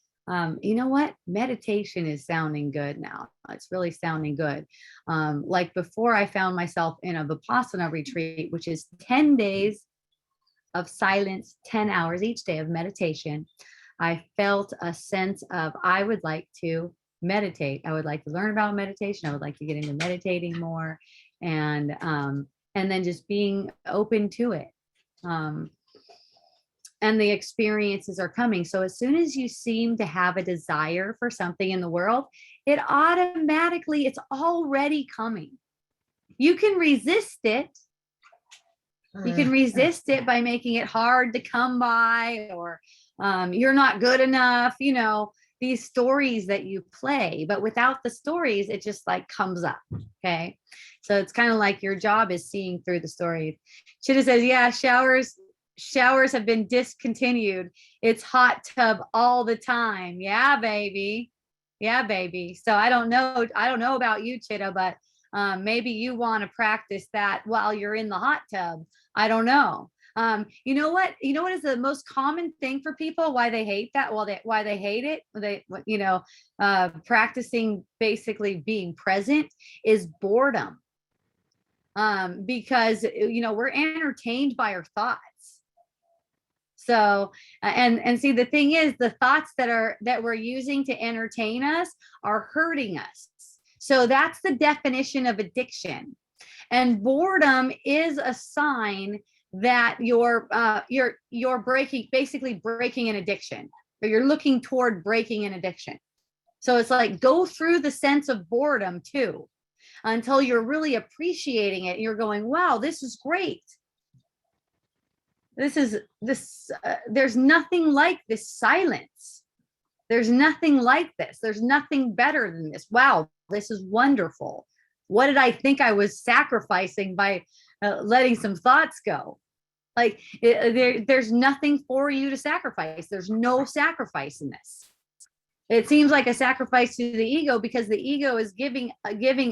you know what? Meditation is sounding good now. It's really sounding good. Like before I found myself in a Vipassana retreat, which is 10 days of silence, 10 hours each day of meditation. I felt a sense of, I would like to meditate. I would like to learn about meditation. I would like to get into meditating more, and then just being open to it. And the experiences are coming. So as soon as you seem to have a desire for something in the world, it automatically, it's already coming. You can resist it. You can resist it by making it hard to come by, or you're not good enough, you know, these stories that you play. But without the stories, it just like comes up. Okay. So it's kind of like your job is seeing through the stories. Chitta says, yeah, showers have been discontinued. It's hot tub all the time. Yeah, baby. Yeah, baby. So I don't know about you, Chitta, but maybe you want to practice that while you're in the hot tub. I don't know. You know what is the most common thing for people, why they hate that? Well, why they hate it, practicing basically being present, is boredom. Because we're entertained by our thoughts. So and see, the thing is, the thoughts that we're using to entertain us are hurting us. So that's the definition of addiction. And boredom is a sign that you're basically breaking an addiction, or you're looking toward breaking an addiction. So it's like, go through the sense of boredom too, until you're really appreciating it. You're going, wow, this is great. There's nothing like this silence. There's nothing like this. There's nothing better than this. Wow, this is wonderful. What did I think I was sacrificing by letting some thoughts go? Like there's nothing for you to sacrifice. There's no sacrifice in this. It seems like a sacrifice to the ego, because the ego is giving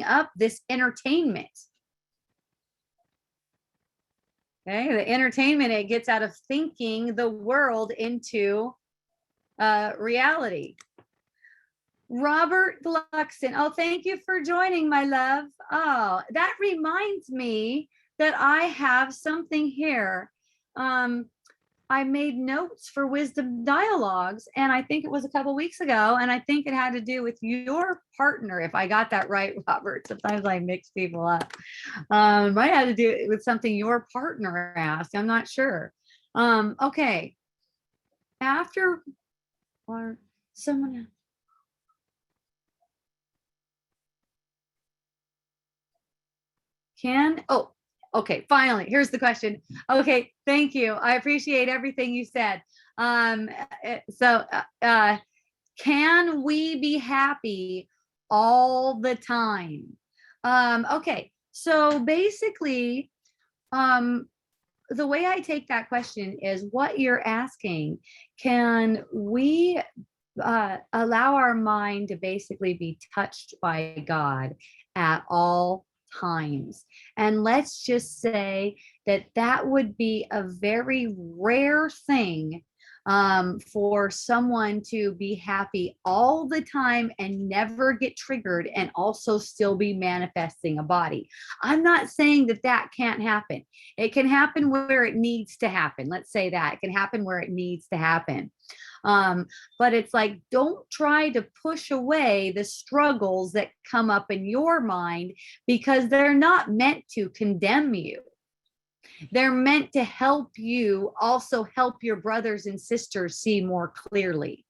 up this entertainment. Okay, the entertainment it gets out of thinking the world into reality. Robert Gluckson, oh, thank you for joining, my love. Oh, that reminds me that I have something here. I made notes for Wisdom Dialogues, and I think it was a couple weeks ago, and I think it had to do with your partner, if I got that right, Robert. Sometimes I mix people up. Might have to do with something your partner asked. I'm not sure. Okay. After, or someone else. Okay, finally, here's the question. Okay, thank you. I appreciate everything you said. Can we be happy all the time? Okay, so basically, the way I take that question is what you're asking. Can we allow our mind to basically be touched by God at all times? And let's just say that would be a very rare thing for someone to be happy all the time and never get triggered and also still be manifesting a body. I'm not saying that that can't happen. It can happen where it needs to happen. Let's say that it can happen where it needs to happen. But it's like, don't try to push away the struggles that come up in your mind, because they're not meant to condemn you. They're meant to help you also help your brothers and sisters see more clearly.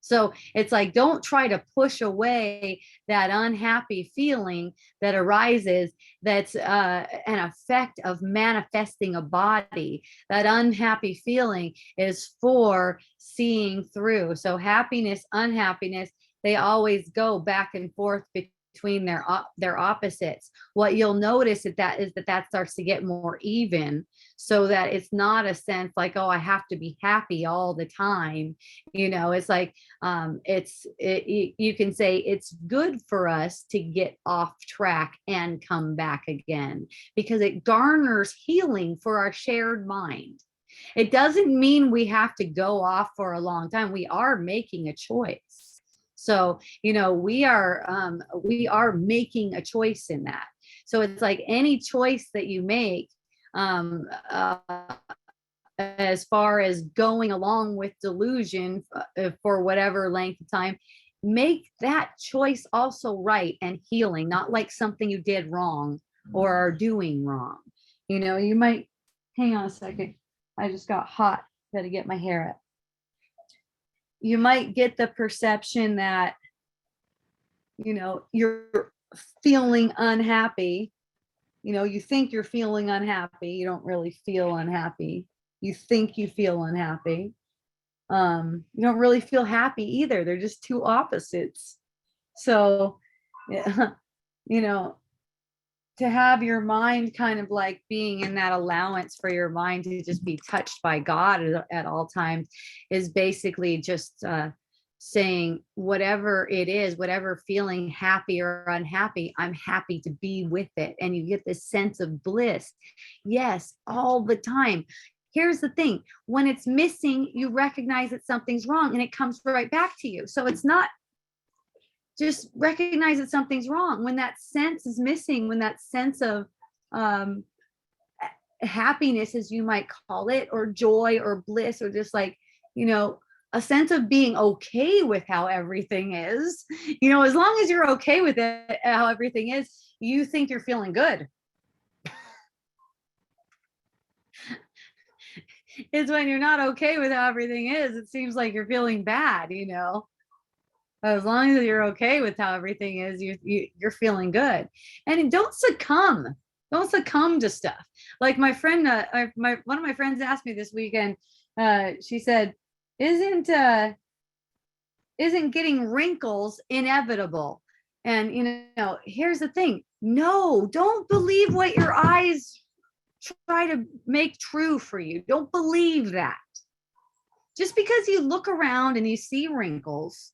So it's like, don't try to push away that unhappy feeling that arises. That's an effect of manifesting a body. That unhappy feeling is for seeing through. So happiness, unhappiness, they always go back and forth between their opposites. What you'll notice that starts to get more even, so that it's not a sense like, oh, I have to be happy all the time. It's like, you can say it's good for us to get off track and come back again, because it garners healing for our shared mind. It doesn't mean we have to go off for a long time. We are making a choice. So, we are making a choice in that. So it's like any choice that you make, as far as going along with delusion for whatever length of time, make that choice also right and healing, not like something you did wrong or are doing wrong. You might, hang on a second. I just got hot. Got to get my hair up. You might get the perception that, you're feeling unhappy. You think you're feeling unhappy. You don't really feel unhappy. You think you feel unhappy. You don't really feel happy either. They're just two opposites. So, yeah, to have your mind kind of like being in that allowance for your mind to just be touched by God at all times is basically just saying, whatever it is, whatever feeling happy or unhappy, I'm happy to be with it. And you get this sense of bliss. Yes, all the time. Here's the thing, when it's missing, you recognize that something's wrong and it comes right back to you. So it's not, just recognize that something's wrong. When that sense is missing, when that sense of happiness, as you might call it, or joy or bliss, or just like, a sense of being okay with how everything is, as long as you're okay with it, how everything is, you think you're feeling good. It's when you're not okay with how everything is, it seems like you're feeling bad. As long as you're okay with how everything is, you're feeling good. And don't succumb to stuff. Like my friend, one of my friends asked me this weekend, she said, isn't getting wrinkles inevitable? And here's the thing, no, don't believe what your eyes try to make true for you. Don't believe that. Just because you look around and you see wrinkles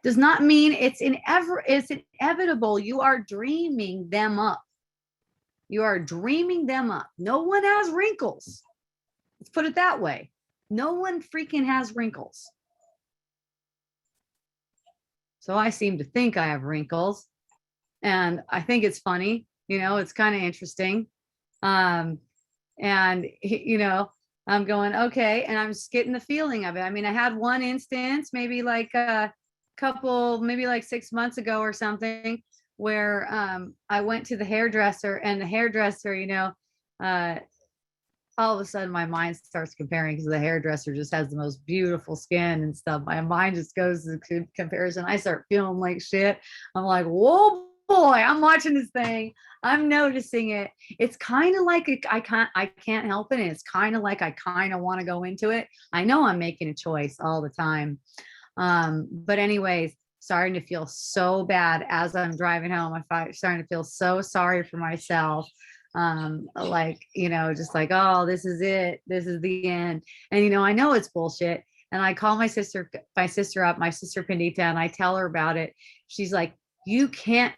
does not mean it's inevitable. You are dreaming them up. You are dreaming them up. No one has wrinkles. Let's put it that way. No one freaking has wrinkles. So I seem to think I have wrinkles, and I think it's funny. It's kind of interesting. And I'm going, okay, and I'm just getting the feeling of it. I mean, I had one instance, maybe like maybe like 6 months ago or something, where I went to the hairdresser, and the hairdresser, all of a sudden my mind starts comparing, because the hairdresser just has the most beautiful skin and stuff. My mind just goes to comparison. I start feeling like shit. I'm like, whoa, boy, I'm watching this thing. I'm noticing it. It's kind of like I can't help it. And it's kind of like I kind of want to go into it. I know I'm making a choice all the time. But anyways, starting to feel so bad as I'm driving home. I'm starting to feel so sorry for myself. Just like, oh, this is it. This is the end. And, I know it's bullshit. And I call my sister up, my sister Pandita, and I tell her about it. She's like, you can't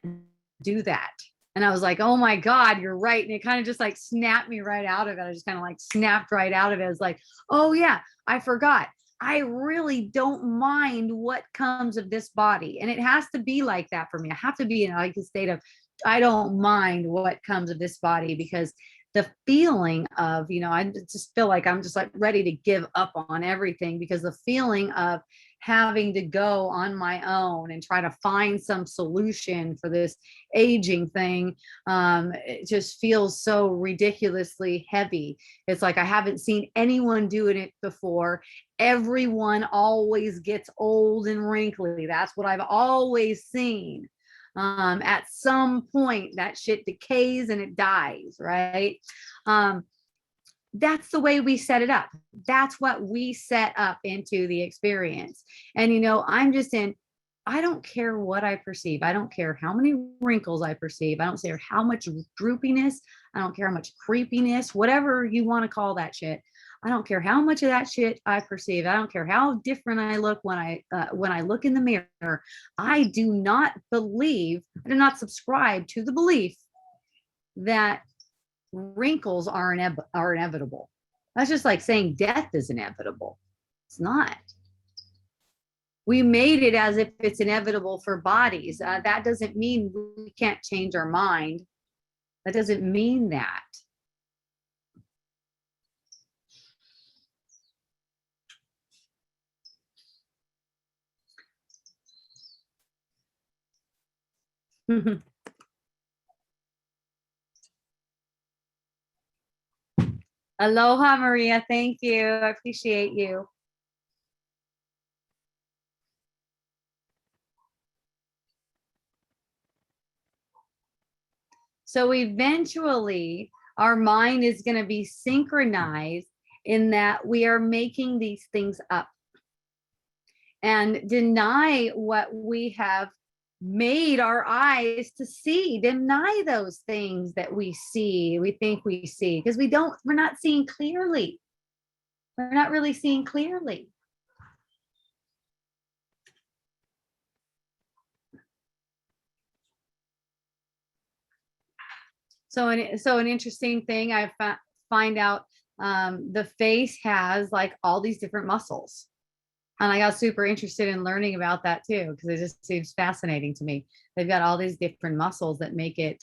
do that. And I was like, oh my God, you're right. And it kind of just like snapped me right out of it. I just kind of like snapped right out of it. I was like, oh yeah, I forgot. I really don't mind what comes of this body. And it has to be like that for me. I have to be in like a state of, I don't mind what comes of this body, because the feeling of, I just feel like I'm just like ready to give up on everything, because the feeling of having to go on my own and try to find some solution for this aging thing, it just feels so ridiculously heavy. It's like I haven't seen anyone doing it before. Everyone always gets old and wrinkly. That's what I've always seen. At some point that shit decays and it dies, right? um, that's the way we set it up. That's what we set up into the experience. And I'm just in, I don't care what I perceive. I don't care how many wrinkles I perceive. I don't care how much droopiness. I don't care how much creepiness, whatever you want to call that shit. I don't care how much of that shit I perceive. I don't care how different I look when I look in the mirror. I do not believe, I do not subscribe to the belief that wrinkles are inevitable. That's just like saying death is inevitable. It's not. We made it as if it's inevitable for bodies. That doesn't mean we can't change our mind. That doesn't mean that. Aloha, Maria. Thank you. I appreciate you. So eventually, our mind is going to be synchronized in that we are making these things up and deny what we have made our eyes to see. Deny those things that we see, we think we see, because we're not seeing clearly. We're not really seeing clearly. So an interesting thing I find out, the face has like all these different muscles. And I got super interested in learning about that too, because it just seems fascinating to me. They've got all these different muscles that make it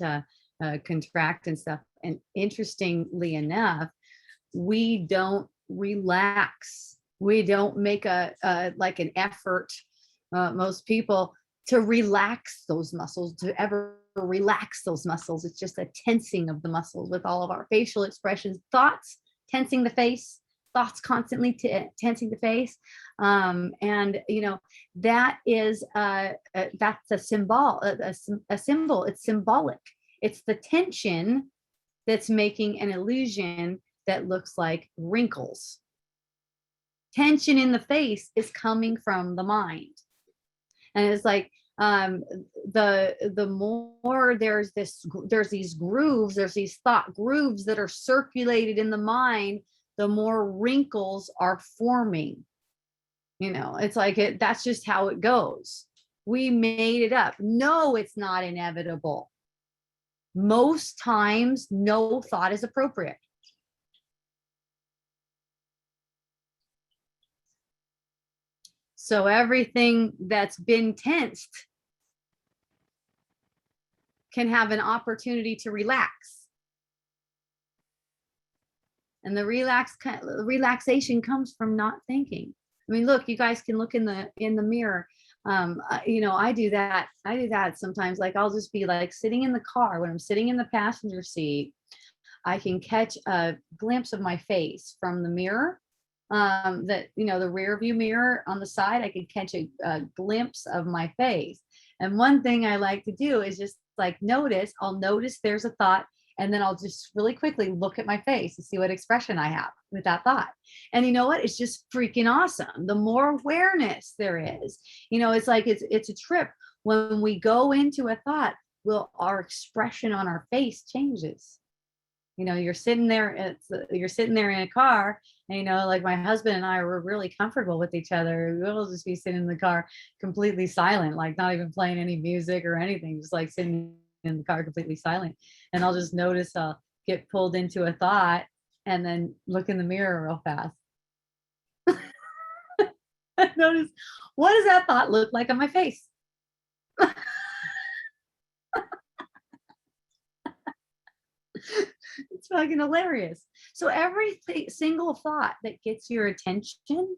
contract and stuff. And interestingly enough, we don't relax. We don't make like an effort, most people, to relax those muscles, to ever relax those muscles. It's just a tensing of the muscles with all of our facial expressions, thoughts, tensing the face, thoughts constantly tensing the face. And that is that's a symbol, a symbol. It's symbolic. It's the tension that's making an illusion that looks like wrinkles. Tension in the face is coming from the mind. And it's like, the more there's these grooves, there's these thought grooves that are circulated in the mind, the more wrinkles are forming. It's like that's just how it goes. We made it up. No, it's not inevitable. Most times, no thought is appropriate. So everything that's been tensed can have an opportunity to relax. And the relaxation comes from not thinking. I mean, look, you guys can look in the mirror. I do that sometimes. Like I'll just be like sitting in the car when I'm sitting in the passenger seat. I can catch a glimpse of my face from the mirror. The rear view mirror on the side, I can catch a glimpse of my face. And one thing I like to do is just like I'll notice there's a thought, and then I'll just really quickly look at my face and see what expression I have with that thought. And you know what? It's just freaking awesome. The more awareness there is, it's like it's a trip. When we go into a thought, our expression on our face changes. You're sitting there in a car, and like my husband and I were really comfortable with each other. We'll just be sitting in the car completely silent, like not even playing any music or anything, just like sitting in the car completely silent. And I'll just notice I'll get pulled into a thought and then look in the mirror real fast. Notice, what does that thought look like on my face? It's fucking hilarious. So every single thought that gets your attention,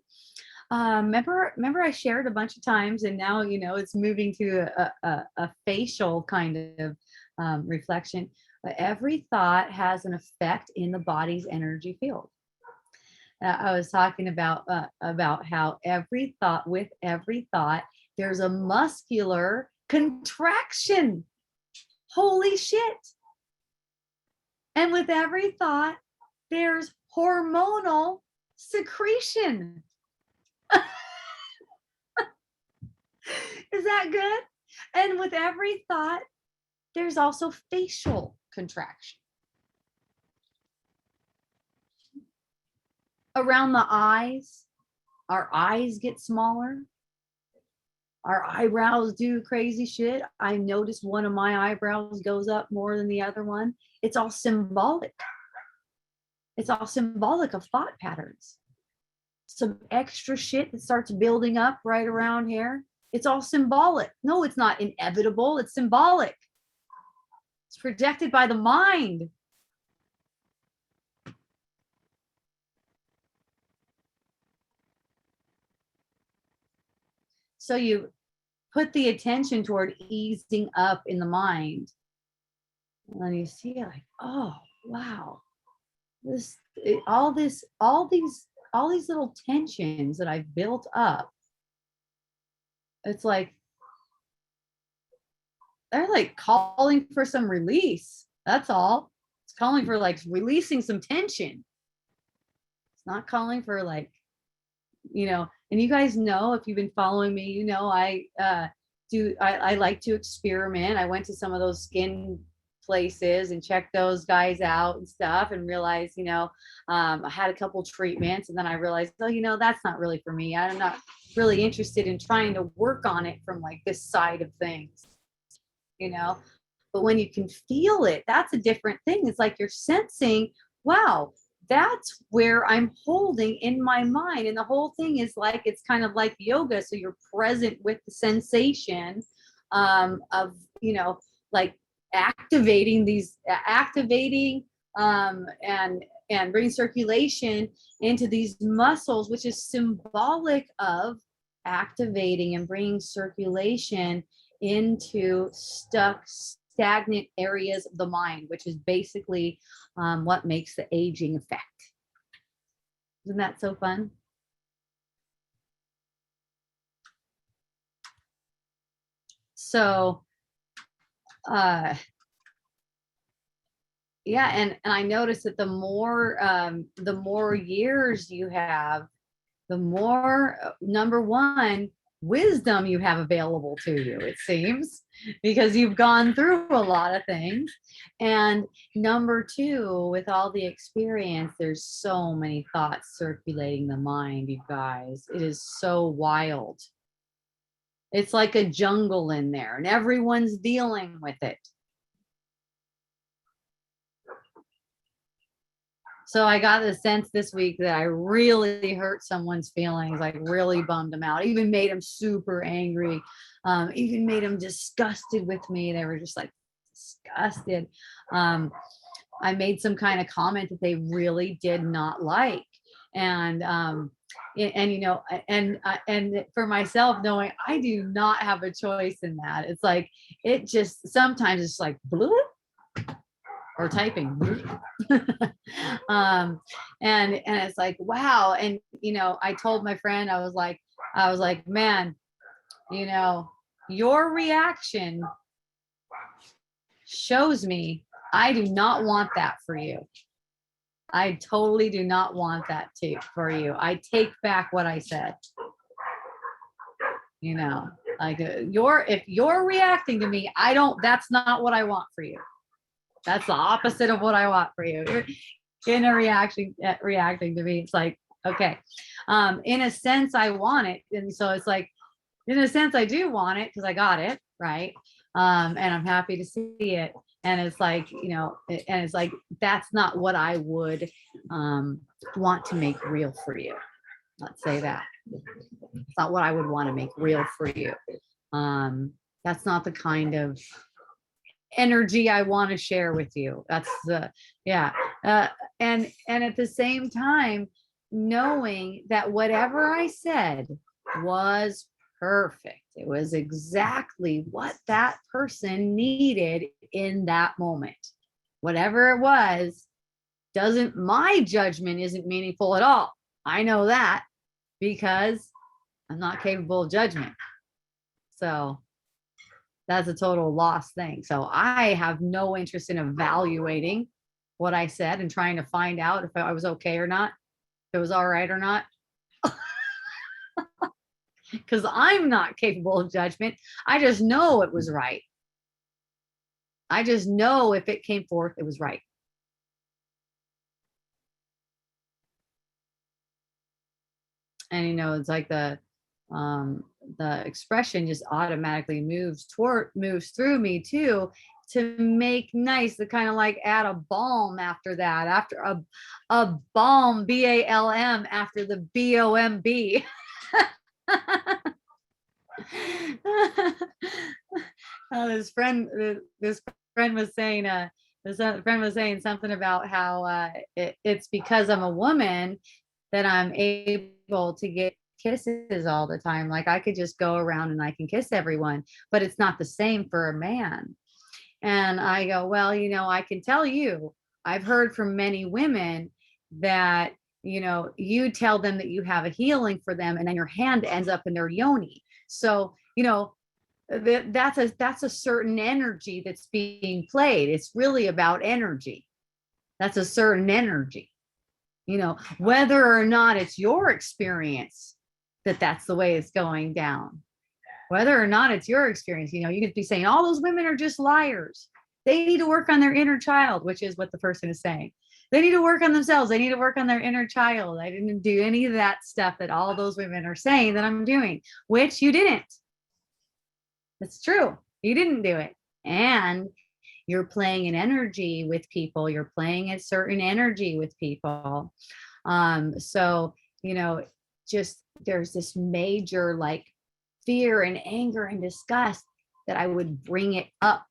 remember I shared a bunch of times, and now it's moving to a facial kind of reflection. But every thought has an effect in the body's energy field. I was talking about how with every thought, there's a muscular contraction. Holy shit! And with every thought, there's hormonal secretion. Is that good? And with every thought, there's also facial contraction. Around the eyes, our eyes get smaller. Our eyebrows do crazy shit. I noticed one of my eyebrows goes up more than the other one. It's all symbolic. It's all symbolic of thought patterns. Some extra shit that starts building up right around here. It's all symbolic. No, it's not inevitable. It's symbolic. It's projected by the mind. So you put the attention toward easing up in the mind. And you see like, oh, wow. All these little tensions that I've built up. It's like they're like calling for some release. That's all. It's calling for like releasing some tension. It's not calling for like, and you guys know, if you've been following me, I like to experiment. I went to some of those skin places and checked those guys out and stuff, and realized, I had a couple treatments, and then I realized, oh, that's not really for me. I'm not really interested in trying to work on it from like this side of things, but when you can feel it, that's a different thing. It's like you're sensing, wow, that's where I'm holding in my mind. And the whole thing is like, it's kind of like yoga. So you're present with the sensation of, like activating and bring circulation into these muscles, which is symbolic of activating and bringing circulation into stagnant areas of the mind, which is basically what makes the aging effect. Isn't that so fun? So, yeah, and I noticed that the more years you have, the more number one, wisdom you have available to you, it seems, because you've gone through a lot of things. And number two, with all the experience, there's so many thoughts circulating the mind, you guys. It is so wild. It's like a jungle in there, and everyone's dealing with it. So I got the sense this week that I really hurt someone's feelings, like really bummed them out, even made them super angry, even made them disgusted with me. They were just like disgusted. I made some kind of comment that they really did not like. And for myself, knowing I do not have a choice in that. It's like, it just, sometimes it's like, bloop, or typing. And it's like, wow. And I told my friend, I was like, man, your reaction shows me I do not want that for you. I totally do not want that for you. I take back what I said. Like if you're reacting to me, that's not what I want for you. That's the opposite of what I want for you. You're in a reacting to me. It's like, okay. In a sense, I want it. And so it's like, in a sense, I do want it because I got it, right? And I'm happy to see it. And it's like, and it's like, that's not what I would want to make real for you. Let's say that. It's not what I would want to make real for you. That's not the kind of energy I want to share with you. That's the, yeah. And at the same time, knowing that whatever I said was perfect. It was exactly what that person needed in that moment. Whatever it was, my judgment isn't meaningful at all. I know that because I'm not capable of judgment. So that's a total lost thing. So I have no interest in evaluating what I said and trying to find out if I was okay or not, if it was all right or not. Because I'm not capable of judgment. I just know it was right. I just know if it came forth, it was right. And it's like the expression just automatically moves through me too, to make nice, to kind of like add a balm after that, after a balm, BALM, after the BOMB. This friend was saying something about how it's because I'm a woman that I'm able to get kisses all the time. Like I could just go around and I can kiss everyone, but it's not the same for a man. And I go, well, I can tell you, I've heard from many women that, you tell them that you have a healing for them and then your hand ends up in their yoni. So, that's a certain energy that's being played. It's really about energy. That's a certain energy. Whether or not it's your experience that that's the way it's going down, whether or not it's your experience, you could be saying all those women are just liars. They need to work on their inner child, which is what the person is saying. They need to work on themselves. They need to work on their inner child. I didn't do any of that stuff that all those women are saying that I'm doing, which you didn't. It's true. You didn't do it. And you're playing an energy with people. You're playing a certain energy with people. So, just there's this major like fear and anger and disgust that I would bring it up.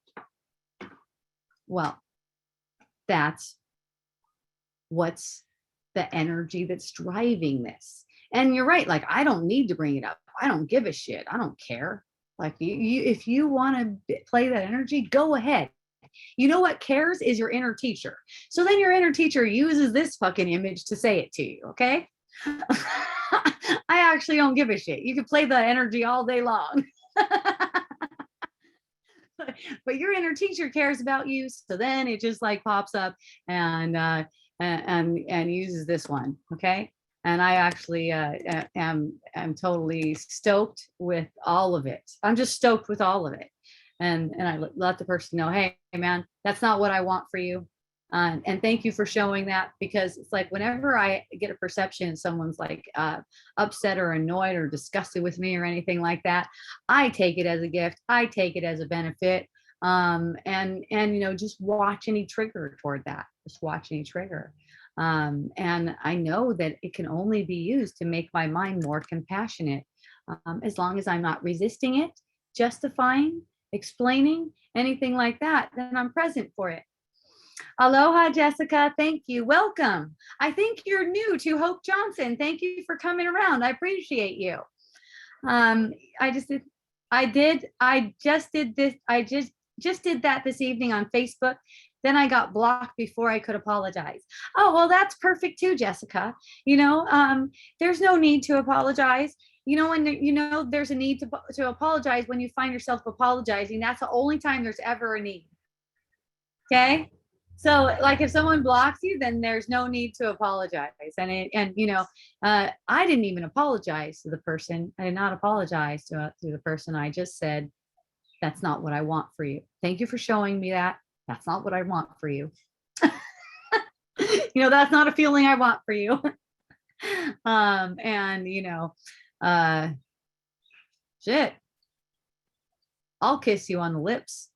Well, that's what's the energy that's driving this. And you're right. Like, I don't need to bring it up. I don't give a shit. I don't care. Like if you want to play that energy, go ahead. You know what cares is your inner teacher. So then your inner teacher uses this fucking image to say it to you. Okay. I actually don't give a shit. You can play the energy all day long. But your inner teacher cares about you. So then it just like pops up and uses this one. Okay. And I actually am totally stoked with all of it. I'm just stoked with all of it. And I let the person know, hey, man, that's not what I want for you. And thank you for showing that, because it's like whenever I get a perception someone's like upset or annoyed or disgusted with me or anything like that, I take it as a gift. I take it as a benefit. And just watch any trigger toward that. Just watch any trigger. And I know that it can only be used to make my mind more compassionate, as long as I'm not resisting it, justifying, explaining, anything like that, then I'm present for it. Aloha, Jessica. Thank you. Welcome. I think you're new to Hope Johnson. Thank you for coming around. I appreciate you. I just did that this evening on Facebook. Then I got blocked before I could apologize. Oh, well, that's perfect too, Jessica. There's no need to apologize. When there's a need to apologize when you find yourself apologizing. That's the only time there's ever a need. Okay. So like if someone blocks you, then there's no need to apologize. I didn't even apologize to the person. I did not apologize to the person. I just said, that's not what I want for you. Thank you for showing me that. That's not what I want for you. That's not a feeling I want for you. Shit. I'll kiss you on the lips.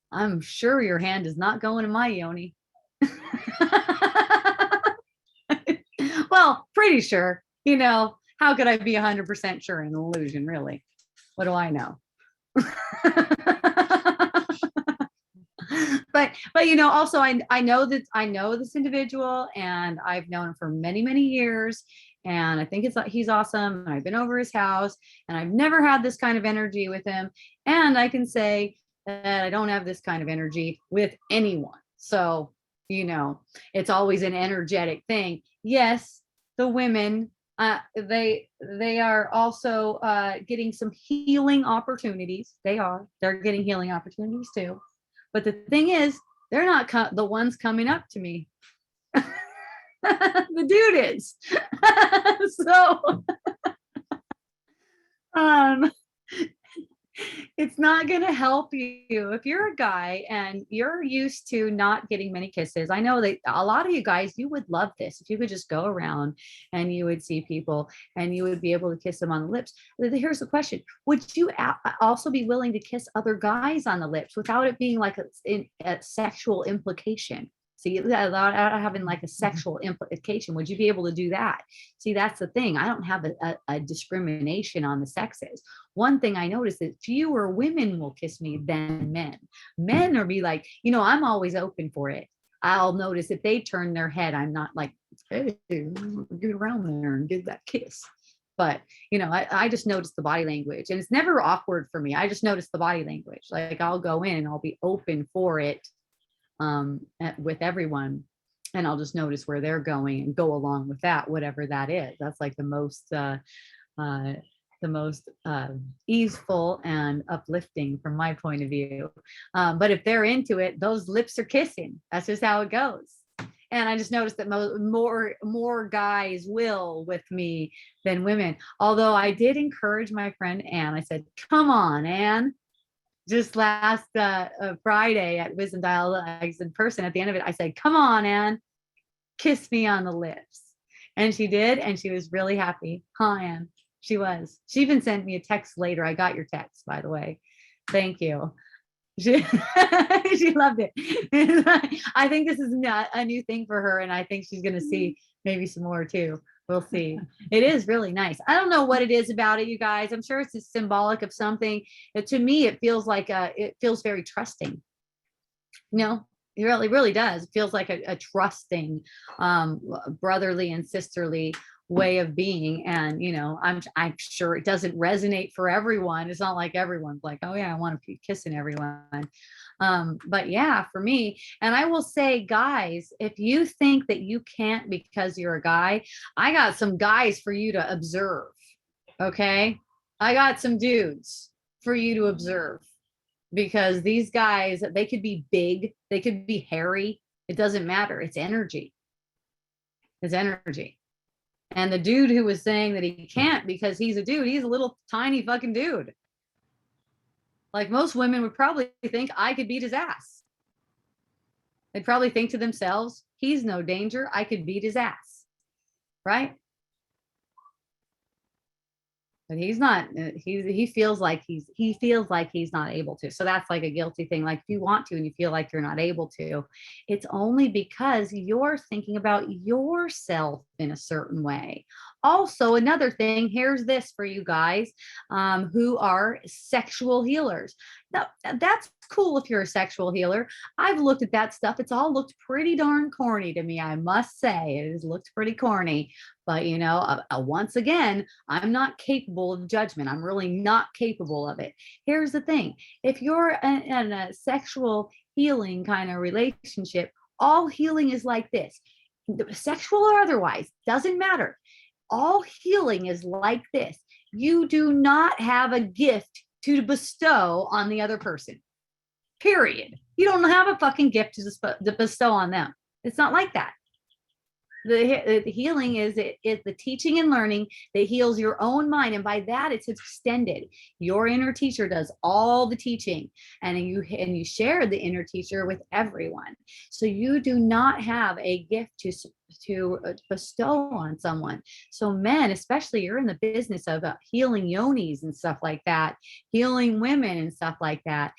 I'm sure your hand is not going in my yoni. Well, Well, pretty sure, how could I be 100% sure in an illusion, really? What do I know? but also I know that I know this individual, and I've known him for many, many years, and I think he's awesome, and I've been over his house, and I've never had this kind of energy with him, and I can say that I don't have this kind of energy with anyone. So it's always an energetic thing. Yes, the women, they are also getting some healing opportunities. They're getting healing opportunities too. But the thing is, they're not the ones coming up to me. The dude is. So it's not going to help you if you're a guy and you're used to not getting many kisses. I know that a lot of you guys, you would love this if you could just go around and you would see people and you would be able to kiss them on the lips. Here's the question: would you also be willing to kiss other guys on the lips without it being like a sexual implication? See, without having like a sexual implication, would you be able to do that? See, that's the thing. I don't have a discrimination on the sexes. One thing I noticed that fewer women will kiss me than men. Men are be like, I'm always open for it. I'll notice if they turn their head, I'm not like, hey, get around there and give that kiss. But, I just notice the body language, and it's never awkward for me. I just notice the body language. Like I'll go in and I'll be open for it with everyone, and I'll just notice where they're going and go along with that, whatever that is. That's like the most easeful and uplifting from my point of view. But if they're into it, those lips are kissing. That's just how it goes. And I just noticed that more guys will with me than women. Although I did encourage my friend Anne. I said, "Come on, Anne." Just last Friday at Wisdom Dialogues in person, at the end of it, I said, "Come on, Anne, kiss me on the lips." And she did, and she was really happy. Huh, Anne? She was. She even sent me a text later. I got your text, by the way. Thank you. She loved it. I think this is not a new thing for her, and I think she's going to see maybe some more too. We'll see. It is really nice. I don't know what it is about it, you guys. I'm sure it's symbolic of something. To me, it feels like it feels very trusting. It really, really does. It feels like a trusting, brotherly and sisterly way of being. And I'm sure it doesn't resonate for everyone. It's not like everyone's like, oh yeah, I want to be kissing everyone. But yeah, for me, and I will say, guys, if you think that you can't because you're a guy, I got some guys for you to observe. Okay, I got some dudes for you to observe, because these guys, they could be big, they could be hairy, it doesn't matter. It's energy. And the dude who was saying that he can't because he's a dude, he's a little tiny fucking dude. Like most women would probably think I could beat his ass. They'd probably think to themselves, he's no danger, I could beat his ass. Right? But he's not. He feels like he's not able to. So that's like a guilty thing. Like if you want to and you feel like you're not able to, it's only because you're thinking about yourself in a certain way. Also, another thing, here's this for you guys who are sexual healers. Now, that's cool if you're a sexual healer. I've looked at that stuff. It's all looked pretty darn corny to me, I must say. It has looked pretty corny. But, once again, I'm not capable of judgment. I'm really not capable of it. Here's the thing. If you're in a sexual healing kind of relationship, all healing is like this. Sexual or otherwise, doesn't matter. All healing is like this. You do not have a gift to bestow on the other person. Period. You don't have a fucking gift to bestow on them. It's not like that. The healing is the teaching and learning that heals your own mind, and by that it's extended. Your inner teacher does all the teaching, and you share the inner teacher with everyone. So you do not have a gift bestow on someone. So men, especially, you're in the business of healing yonis and stuff like that, healing women and stuff like that.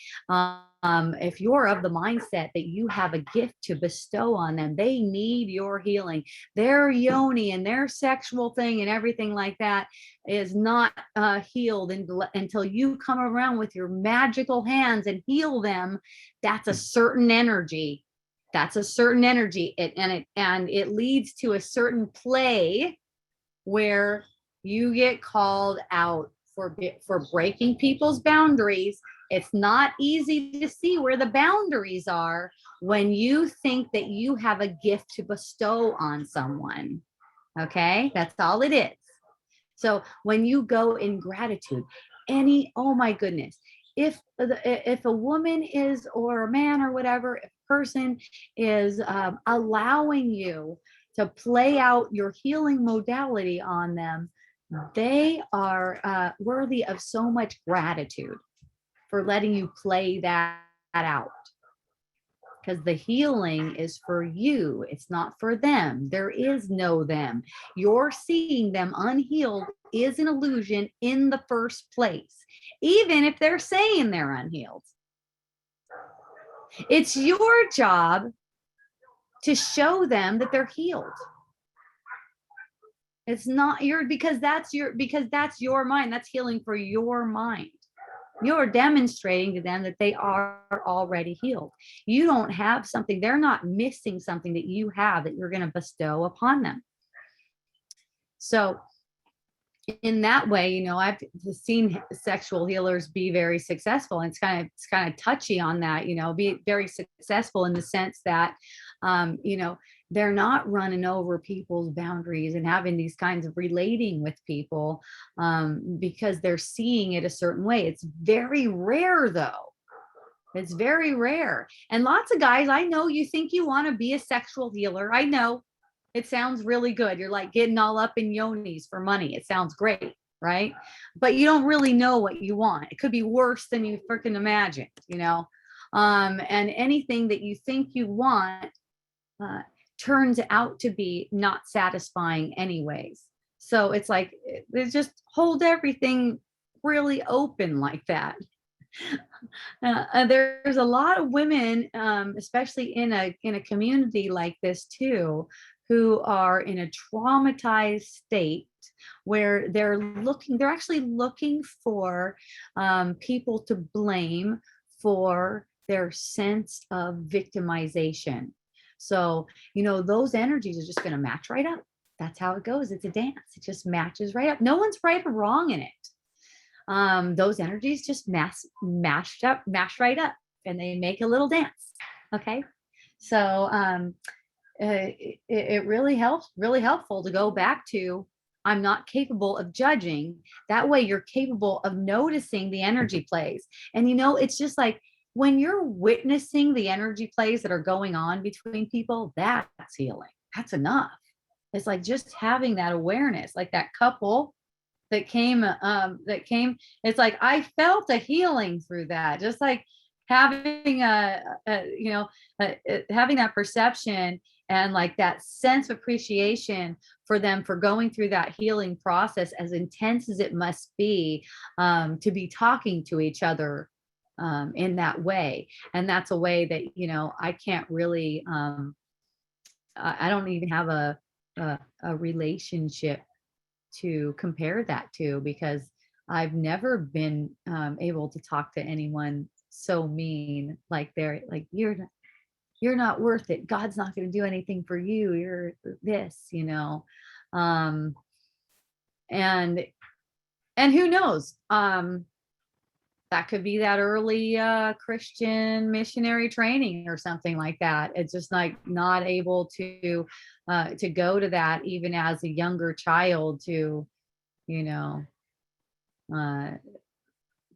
If you're of the mindset that you have a gift to bestow on them, they need your healing. Their yoni and their sexual thing and everything like that is not healed until you come around with your magical hands and heal them. That's a certain energy. That's a certain energy. And it leads to a certain play where you get called out for breaking people's boundaries. It's not easy to see where the boundaries are when you think that you have a gift to bestow on someone. Okay, that's all it is. So when you go in gratitude, oh my goodness, if a woman is, or a man or whatever, if a person is allowing you to play out your healing modality on them, they are worthy of so much gratitude for letting you play that out. Because the healing is for you, it's not for them. There is no them. You're seeing them unhealed is an illusion in the first place, even if they're saying they're unhealed. It's your job to show them that they're healed. It's not because that's your mind. That's healing for your mind. You're demonstrating to them that they are already healed. You don't have something, they're not missing something that you have that you're going to bestow upon them. So in that way, I've seen sexual healers be very successful, and it's kind of touchy on that, be very successful in the sense that, they're not running over people's boundaries and having these kinds of relating with people because they're seeing it a certain way. It's very rare, though. It's very rare. And lots of guys, I know you think you want to be a sexual healer. I know it sounds really good. You're like getting all up in yonis for money. It sounds great, right? But you don't really know what you want. It could be worse than you freaking imagined, and anything that you think you want turns out to be not satisfying anyways. So it's like, they just hold everything really open like that. There's a lot of women, especially in a community like this too, who are in a traumatized state where they're actually looking for people to blame for their sense of victimization. So, those energies are just going to match right up. That's how it goes. It's a dance. It just matches right up. No one's right or wrong in it. Those energies just mash right up, and they make a little dance. Okay. So, it really helpful to go back to, I'm not capable of judging. That way you're capable of noticing the energy plays. And, it's just like, when you're witnessing the energy plays that are going on between people, that's healing. That's enough. It's like just having that awareness, like that couple that came, it's like, I felt a healing through that. Just like having having that perception and like that sense of appreciation for them for going through that healing process, as intense as it must be, to be talking to each other in that way. And that's a way that, I can't really, I don't even have a relationship to compare that to, because I've never been able to talk to anyone so mean, like they're like, you're not worth it. God's not going to do anything for you. You're this, and who knows? That could be that early Christian missionary training or something like that. It's just like not able to go to that even as a younger child, to,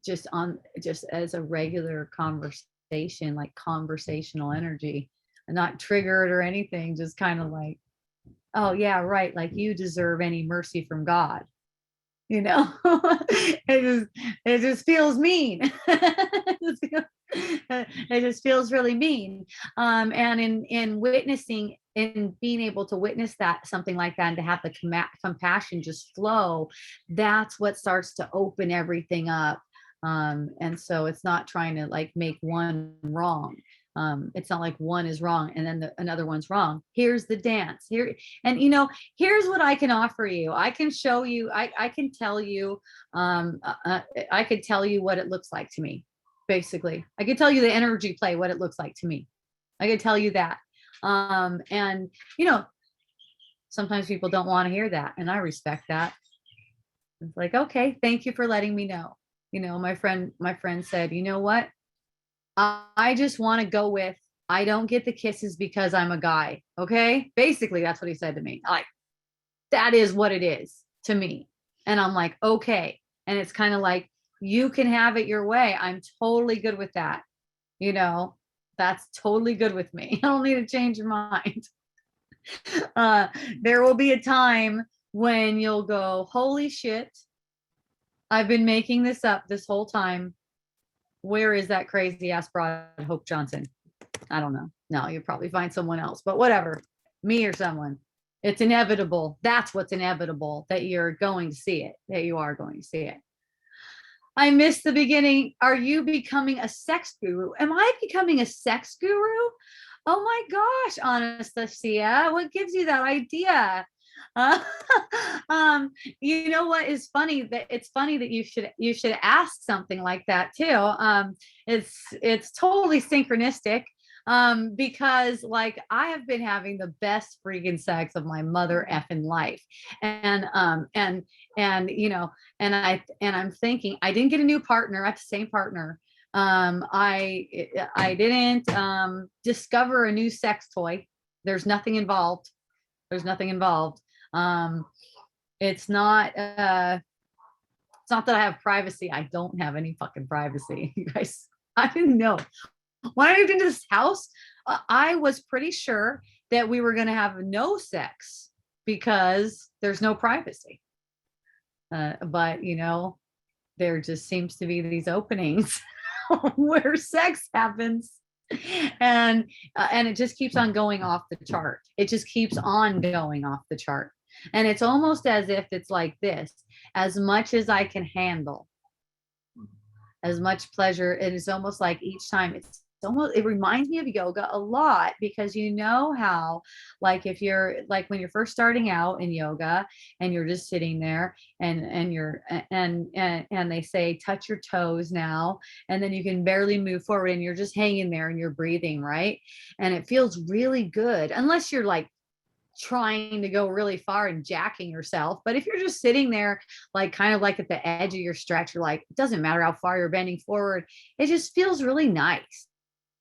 just as a regular conversation, like conversational energy, and not triggered or anything, just kind of like, oh yeah, right, like you deserve any mercy from God. It just feels mean. It just feels really mean. And in witnessing in being able to witness that, something like that, and to have the compassion just flow, that's what starts to open everything up. And so it's not trying to like make one wrong. It's not like one is wrong and then another one's wrong. Here's the dance here. And here's what I can offer you. I can show you, I can tell you, I could tell you what it looks like to me. Basically, I could tell you the energy play, what it looks like to me. I could tell you that. And sometimes people don't want to hear that, and I respect that. It's like, okay, thank you for letting me know. My friend said, you know what? I just want to go with, I don't get the kisses because I'm a guy. Okay. Basically, that's what he said to me. Like, that is what it is to me. And I'm like, okay. And it's kind of like, you can have it your way. I'm totally good with that. That's totally good with me. I don't need to change your mind. Uh, there will be a time when you'll go, holy shit, I've been making this up this whole time. Where is that crazy ass broad Hope Johnson? I don't know. No, you'll probably find someone else, but whatever, me or someone. It's inevitable. That's what's inevitable, that you're going to see it, that you are going to see it. I missed the beginning. Are you becoming a sex guru? Am I becoming a sex guru? Oh my gosh, Anastasia, what gives you that idea? Uh, you know what is funny? That it's funny that you should ask something like that too. It's totally synchronistic. Because like I have been having the best freaking sex of my mother effing life, and I'm thinking I didn't get a new partner. I have the same partner. I didn't discover a new sex toy. There's nothing involved. There's nothing involved. Um, it's not that I have privacy. I don't have any fucking privacy, you guys. I didn't know. When I moved into this house, I was pretty sure that we were going to have no sex because there's no privacy. But there just seems to be these openings where sex happens, and it just keeps on going off the chart. It just keeps on going off the chart. And it's almost as if it's like this: as much as I can handle, as much pleasure. And it's almost like each time it reminds me of yoga a lot, because how, like, if you're like, when you're first starting out in yoga and you're just sitting there, and they say touch your toes now, and then you can barely move forward and you're just hanging there and you're breathing, right? And it feels really good, unless you're like trying to go really far and jacking yourself. But if you're just sitting there, like kind of like at the edge of your stretch, you're like, it doesn't matter how far you're bending forward, it just feels really nice.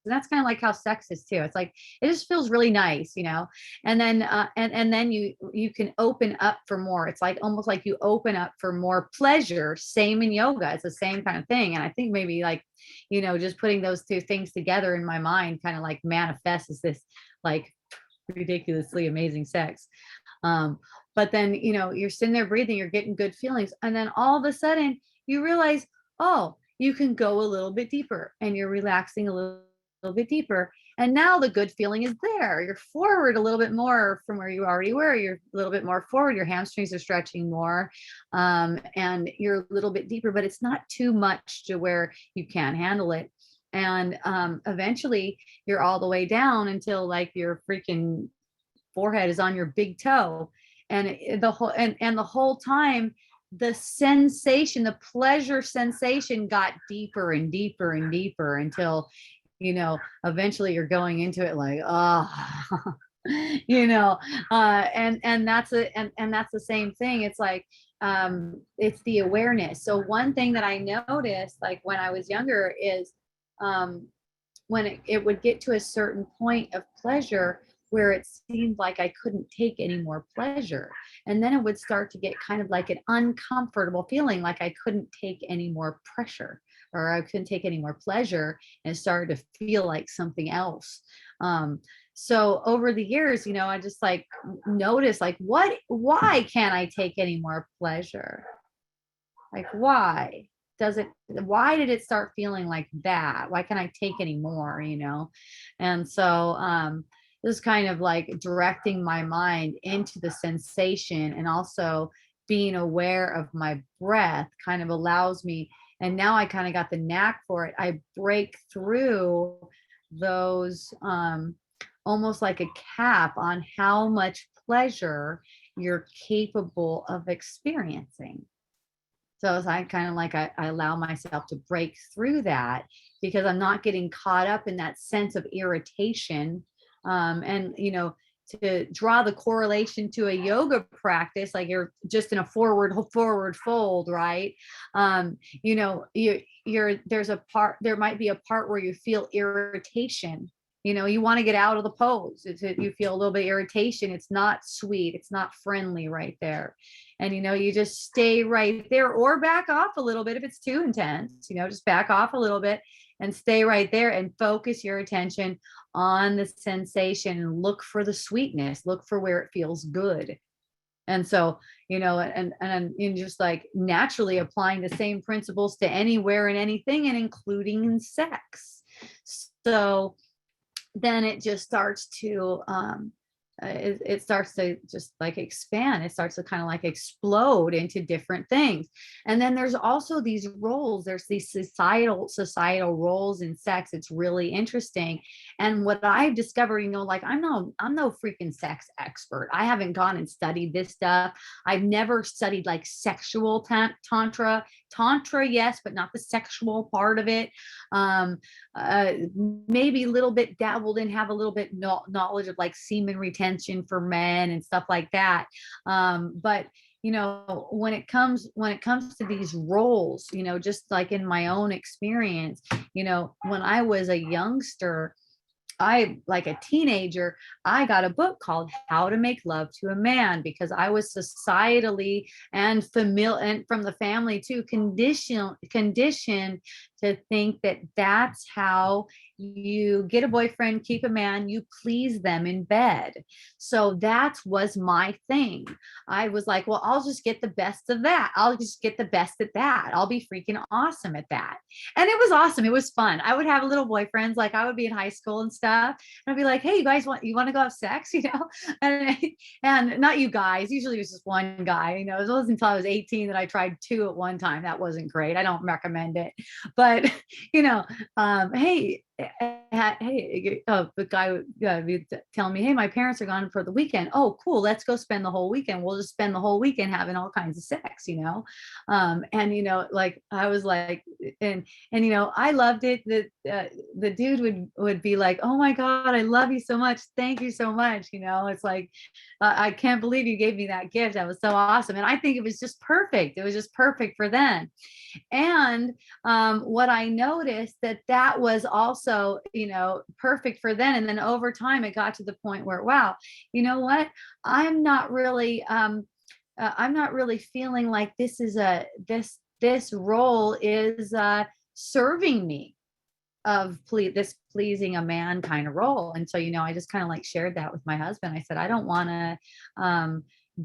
And that's kind of like how sex is too. It's like, it just feels really nice, and then you can open up for more. It's like almost like you open up for more pleasure. Same in yoga. It's the same kind of thing. And I think maybe like, just putting those two things together in my mind kind of like manifests as this like ridiculously amazing sex. But then you're sitting there breathing, you're getting good feelings, and then all of a sudden you realize, oh, you can go a little bit deeper, and you're relaxing a little bit deeper, and now the good feeling is there. You're forward a little bit more from where you already were. You're a little bit more forward, your hamstrings are stretching more, and you're a little bit deeper, but it's not too much to where you can't handle it. And eventually you're all the way down until like your freaking forehead is on your big toe, and the whole time the sensation, the pleasure sensation got deeper and deeper and deeper until eventually you're going into it like, oh, and that's the same thing. It's like, it's the awareness. So one thing that I noticed, like when I was younger, is when it would get to a certain point of pleasure where it seemed like I couldn't take any more pleasure. And then it would start to get kind of like an uncomfortable feeling, like I couldn't take any more pressure, or I couldn't take any more pleasure, and it started to feel like something else. So over the years, I just like noticed, like, why can't I take any more pleasure? Like, why did it start feeling like that? Why can't I take any more? And so just kind of like directing my mind into the sensation, and also being aware of my breath kind of allows me. And now I kind of got the knack for it. I break through those, almost like a cap on how much pleasure you're capable of experiencing. So it's I kind of like I allow myself to break through that, because I'm not getting caught up in that sense of irritation. And to draw the correlation to a yoga practice, like you're just in a forward fold, right? There's a part, there might be a part where you feel irritation. You want to get out of the pose. You feel a little bit of irritation. It's not sweet. It's not friendly right there. And you just stay right there, or back off a little bit if it's too intense. Just back off a little bit and stay right there and focus your attention on the sensation, and look for the sweetness, look for where it feels good. And so, and just like naturally applying the same principles to anywhere and anything, and including in sex. So then it just starts to it starts to just like expand. It starts to kind of like explode into different things. And then there's also these roles. There's these societal roles in sex. It's really interesting. And what I've discovered, like I'm no freaking sex expert. I haven't gone and studied this stuff. I've never studied like sexual tantra, yes, but not the sexual part of it. Maybe a little bit dabbled in, have a little bit knowledge of like semen retention for men and stuff like that. But when it comes to these roles, just like in my own experience, when I was a youngster, like a teenager, I got a book called How to Make Love to a Man, because I was societally and familiar, and from the family too, conditioned to think that that's how you get a boyfriend, keep a man, you please them in bed. So that was my thing. I was like, well, I'll just get the best of that. I'll just get the best at that. I'll be freaking awesome at that. And it was awesome. It was fun. I would have little boyfriends, like I would be in high school and stuff. And I'd be like, hey, you guys want to go have sex, And not you guys. Usually it was just one guy, It wasn't until I was 18 that I tried two at one time. That wasn't great. I don't recommend it. But hey, the guy would be telling me, hey, my parents are gone for the weekend. Oh, cool. Let's go spend the whole weekend. We'll just spend the whole weekend having all kinds of sex, and like I was like, and I loved it. The dude would be like, oh my God, I love you so much. Thank you so much. It's like, I can't believe you gave me that gift. That was so awesome. And I think it was just perfect. It was just perfect for them. And what I noticed that was also, perfect for then. And then over time, it got to the point where, wow, you know what? I'm not really feeling like this role is serving me of this pleasing a man kind of role. And so, I just kind of like shared that with my husband. I said, I don't want to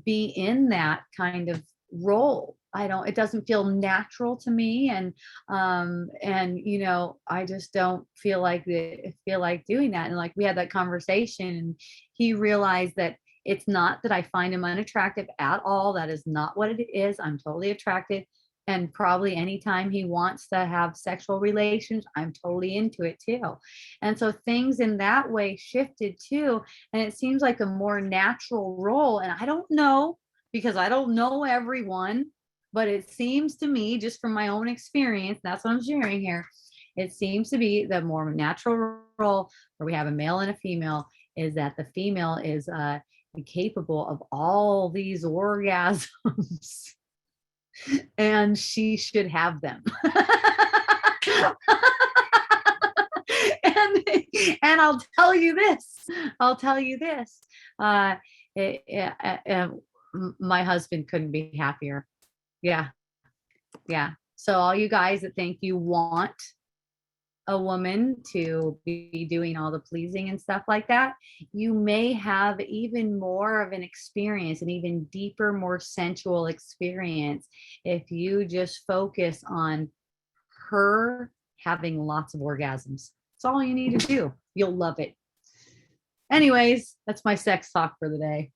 be in that kind of role. It doesn't feel natural to me. And I just don't feel like doing that. And like we had that conversation, and he realized that it's not that I find him unattractive at all. That is not what it is. I'm totally attracted. And probably anytime he wants to have sexual relations, I'm totally into it too. And so things in that way shifted too. And it seems like a more natural role. And I don't know, because I don't know everyone, but it seems to me, just from my own experience, that's what I'm sharing here. It seems to be the more natural role where we have a male and a female, is that the female is capable of all these orgasms and she should have them. and I'll tell you this. My husband couldn't be happier. Yeah. So all you guys that think you want a woman to be doing all the pleasing and stuff like that, you may have even more of an experience, an even deeper, more sensual experience, if you just focus on her having lots of orgasms. That's all you need to do. You'll love it. Anyways, that's my sex talk for the day.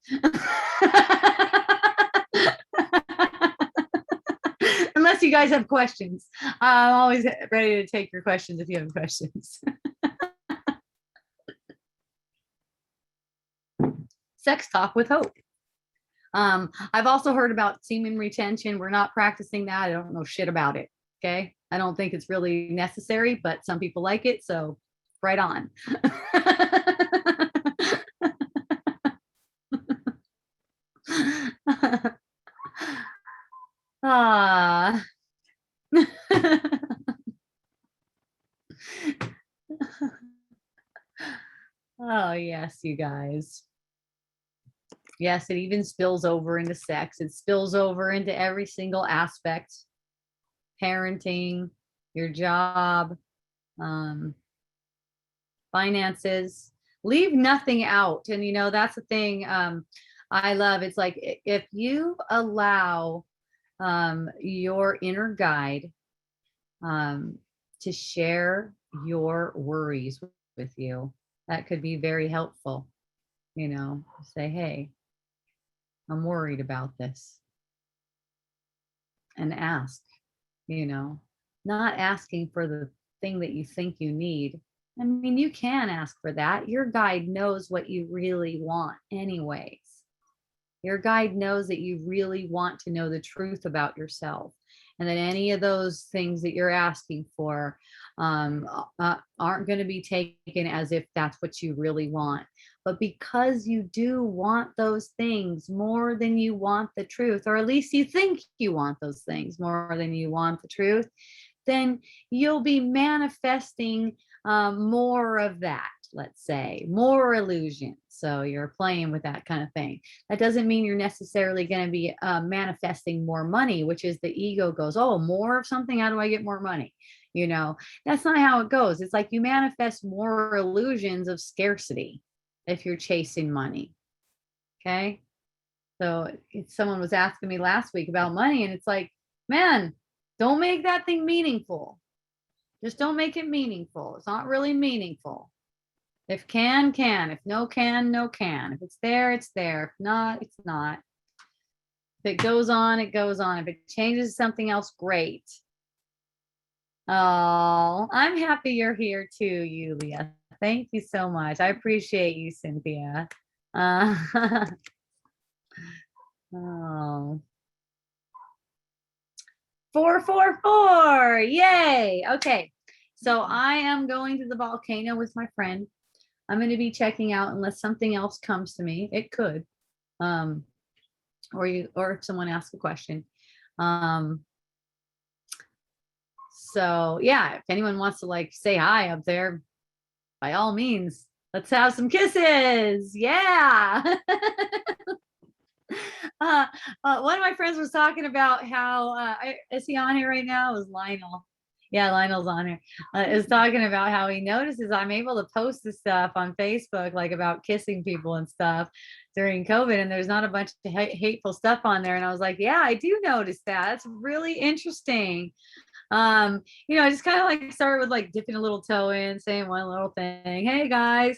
Unless you guys have questions. I'm always ready to take your questions if you have questions. Sex talk with Hope. I've also heard about semen retention. We're not practicing that. I don't know shit about it. Okay. I don't think it's really necessary, but some people like it. So right on. Ah. Oh, yes, you guys. Yes, it even spills over into sex. It spills over into every single aspect, parenting, your job, um, finances. Leave nothing out. And that's the thing I love. It's like if you allow your inner guide to share your worries with you, that could be very helpful. Say, hey, I'm worried about this, and ask, not asking for the thing that you think you need. I mean, you can ask for that. Your guide knows what you really want, anyways. Your guide knows that you really want to know the truth about yourself, and that any of those things that you're asking for aren't going to be taken as if that's what you really want. But because you do want those things more than you want the truth, or at least you think you want those things more than you want the truth, then you'll be manifesting more of that, let's say, more illusion. So you're playing with that kind of thing. That doesn't mean you're necessarily going to be manifesting more money, which is the ego goes, oh, more of something. How do I get more money? That's not how it goes. It's like you manifest more illusions of scarcity if you're chasing money. Okay. So someone was asking me last week about money, and it's like, man, don't make that thing meaningful. Just don't make it meaningful. It's not really meaningful. If can, can. If no can, no can. If it's there, it's there. If not, it's not. If it goes on, it goes on. If it changes to something else, great. Oh, I'm happy you're here too, Yulia. Thank you so much. I appreciate you, Cynthia. Oh. 444. Yay. Okay. So I am going to the volcano with my friend. I'm going to be checking out unless something else comes to me. It could. Or if someone asks a question. So yeah, if anyone wants to like say hi up there, by all means, let's have some kisses. Yeah. One of my friends was talking about how is he on here right now? It was Lionel. Yeah, Lionel's on here. Is talking about how he notices I'm able to post this stuff on Facebook, like about kissing people and stuff during COVID, and there's not a bunch of hateful stuff on there. And I was like, yeah, I do notice that. That's really interesting. I just kind of like started with like dipping a little toe in, saying one little thing. Hey guys,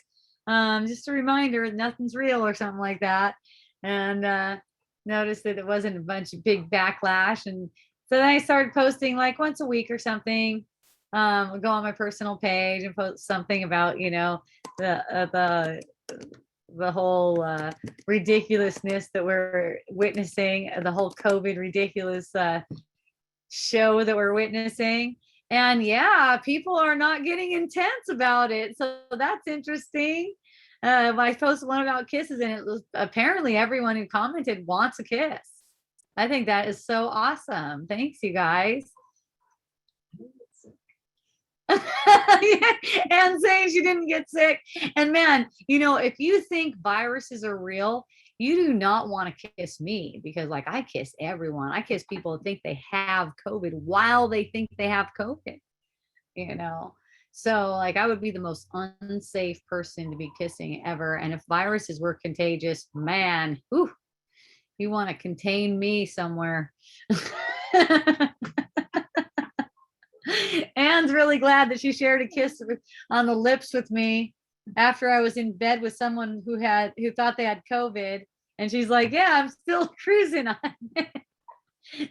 just a reminder, nothing's real or something like that. And noticed that it wasn't a bunch of big backlash. And so then I started posting like once a week or something. I'll go on my personal page and post something about, the whole ridiculousness that we're witnessing, the whole COVID ridiculous show that we're witnessing. And yeah, people are not getting intense about it. So that's interesting. I posted one about kisses, and it was apparently everyone who commented wants a kiss. I think that is so awesome. Thanks, you guys. And saying she didn't get sick. And man, if you think viruses are real, you do not want to kiss me, because like I kiss everyone. I kiss people who think they have COVID while they think they have COVID, So like I would be the most unsafe person to be kissing ever. And if viruses were contagious, man, you want to contain me somewhere. Anne's really glad that she shared a kiss on the lips with me. after I was in bed with someone who thought they had COVID, and she's like, yeah, I'm still cruising on it.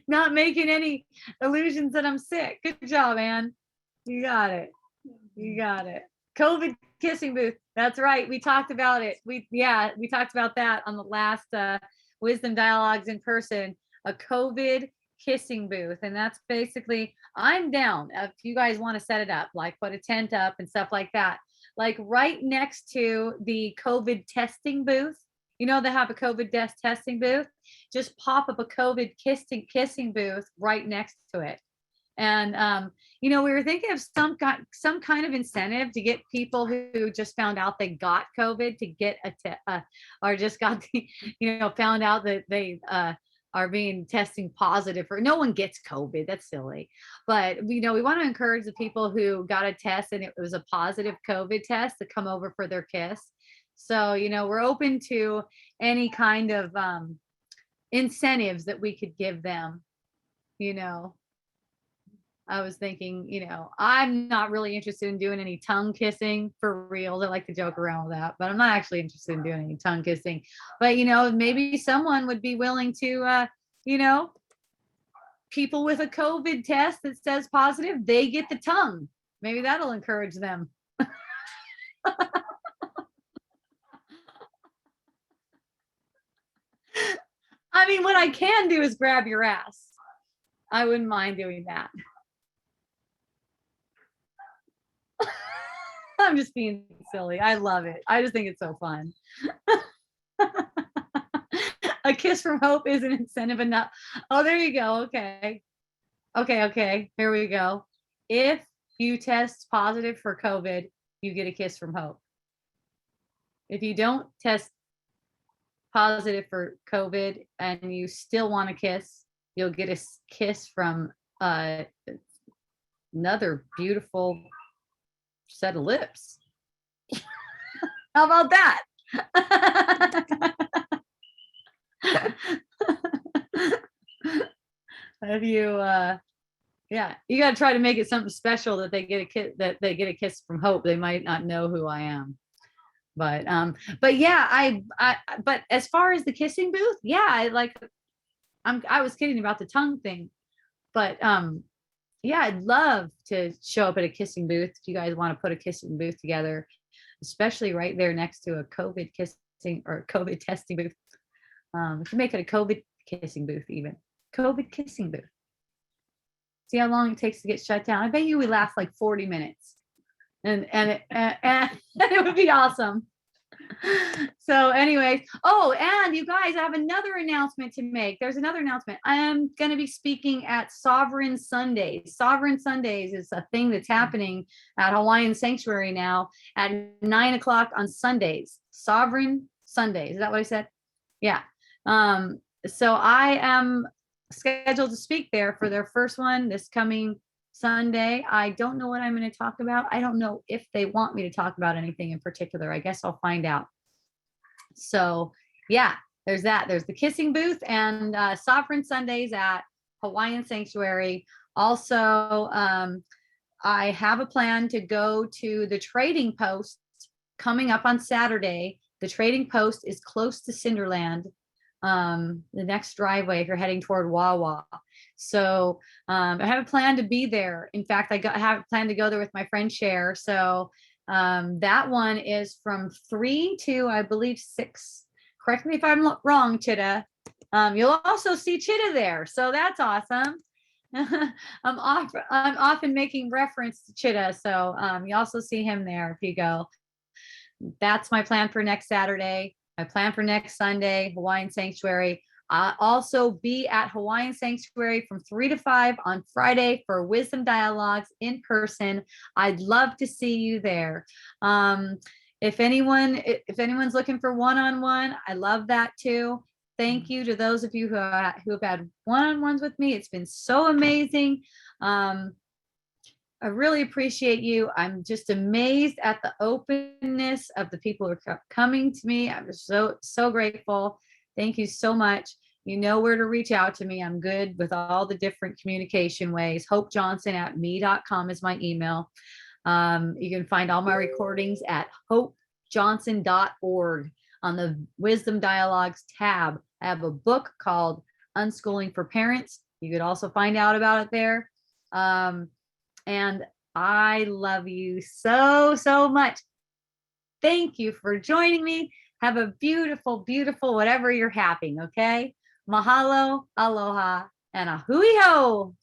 Not making any illusions that I'm sick. Good job, Ann. You got it. You got it. COVID kissing booth. That's right. We talked about it. We talked about that on the last Wisdom Dialogues in person, a COVID kissing booth. And that's basically, I'm down if you guys want to set it up, like put a tent up and stuff like that. Like right next to the COVID testing booth. You know, they have a COVID testing booth. Just pop up a COVID kissing booth right next to it. And we were thinking of some kind of incentive to get people who just found out they got COVID to get or just got found out that they are being testing positive for. No one gets COVID. That's silly. But we want to encourage the people who got a test and it was a positive COVID test to come over for their kiss. So we're open to any kind of incentives that we could give them. I was thinking, I'm not really interested in doing any tongue kissing for real. I like to joke around with that, but I'm not actually interested in doing any tongue kissing. But, maybe someone would be willing to, people with a COVID test that says positive, they get the tongue. Maybe that'll encourage them. I mean, what I can do is grab your ass. I wouldn't mind doing that. I'm just being silly. I love it. I just think it's so fun. A kiss from hope is an incentive enough. Oh, there you go. Okay. Here we go. If you test positive for COVID, you get a kiss from hope. If you don't test positive for COVID and you still want to kiss, you'll get a kiss from another beautiful set of lips. How about that? If you you got to try to make it something special that they get a kiss from hope. They might not know who I am. But yeah, but as far as the kissing booth, yeah, I was kidding about the tongue thing, but yeah, I'd love to show up at a kissing booth if you guys want to put a kissing booth together, especially right there next to a COVID kissing or COVID testing booth. We can make it a COVID kissing booth, even COVID kissing booth. See how long it takes to get shut down. I bet you we last like 40 minutes, and it would be awesome. So anyways, and you guys, I have another announcement to make. There's another announcement. I am going to be speaking at Sovereign Sundays. Sovereign Sundays is a thing that's happening at Hawaiian Sanctuary now at 9:00 on Sundays. Sovereign Sundays. Is that what I said? Yeah. So I am scheduled to speak there for their first one this coming Sunday. I don't know what I'm going to talk about. I don't know if they want me to talk about anything in particular. I guess I'll find out. So yeah, there's that. There's the kissing booth and Sovereign Sundays at Hawaiian Sanctuary. Also, I have a plan to go to the Trading Post coming up on Saturday. The Trading Post is close to Cinderland, the next driveway if you're heading toward Wawa. So I have a plan to be there. In fact, I have a plan to go there with my friend Cher. So that one is from 3 to, I believe, 6. Correct me if I'm wrong, Chitta. You'll also see Chitta there. So that's awesome. I'm often making reference to Chitta. So you also see him there if you go. That's my plan for next Saturday. My plan for next Sunday, Hawaiian Sanctuary. I'll also be at Hawaiian Sanctuary from 3 to 5 on Friday for Wisdom Dialogues in person. I'd love to see you there. If anyone's looking for one-on-one, I love that too. Thank you to those of you who have had one-on-ones with me. It's been so amazing. I really appreciate you. I'm just amazed at the openness of the people who are coming to me. I'm so grateful. Thank you so much. You know where to reach out to me. I'm good with all the different communication ways. hopejohnson@me.com is my email. You can find all my recordings at johnson.org. On the Wisdom Dialogues tab, I have a book called Unschooling for Parents. You could also find out about it there. And I love you so, so much. Thank you for joining me. Have a beautiful, beautiful, whatever you're having, okay? Mahalo, aloha, and a hui ho.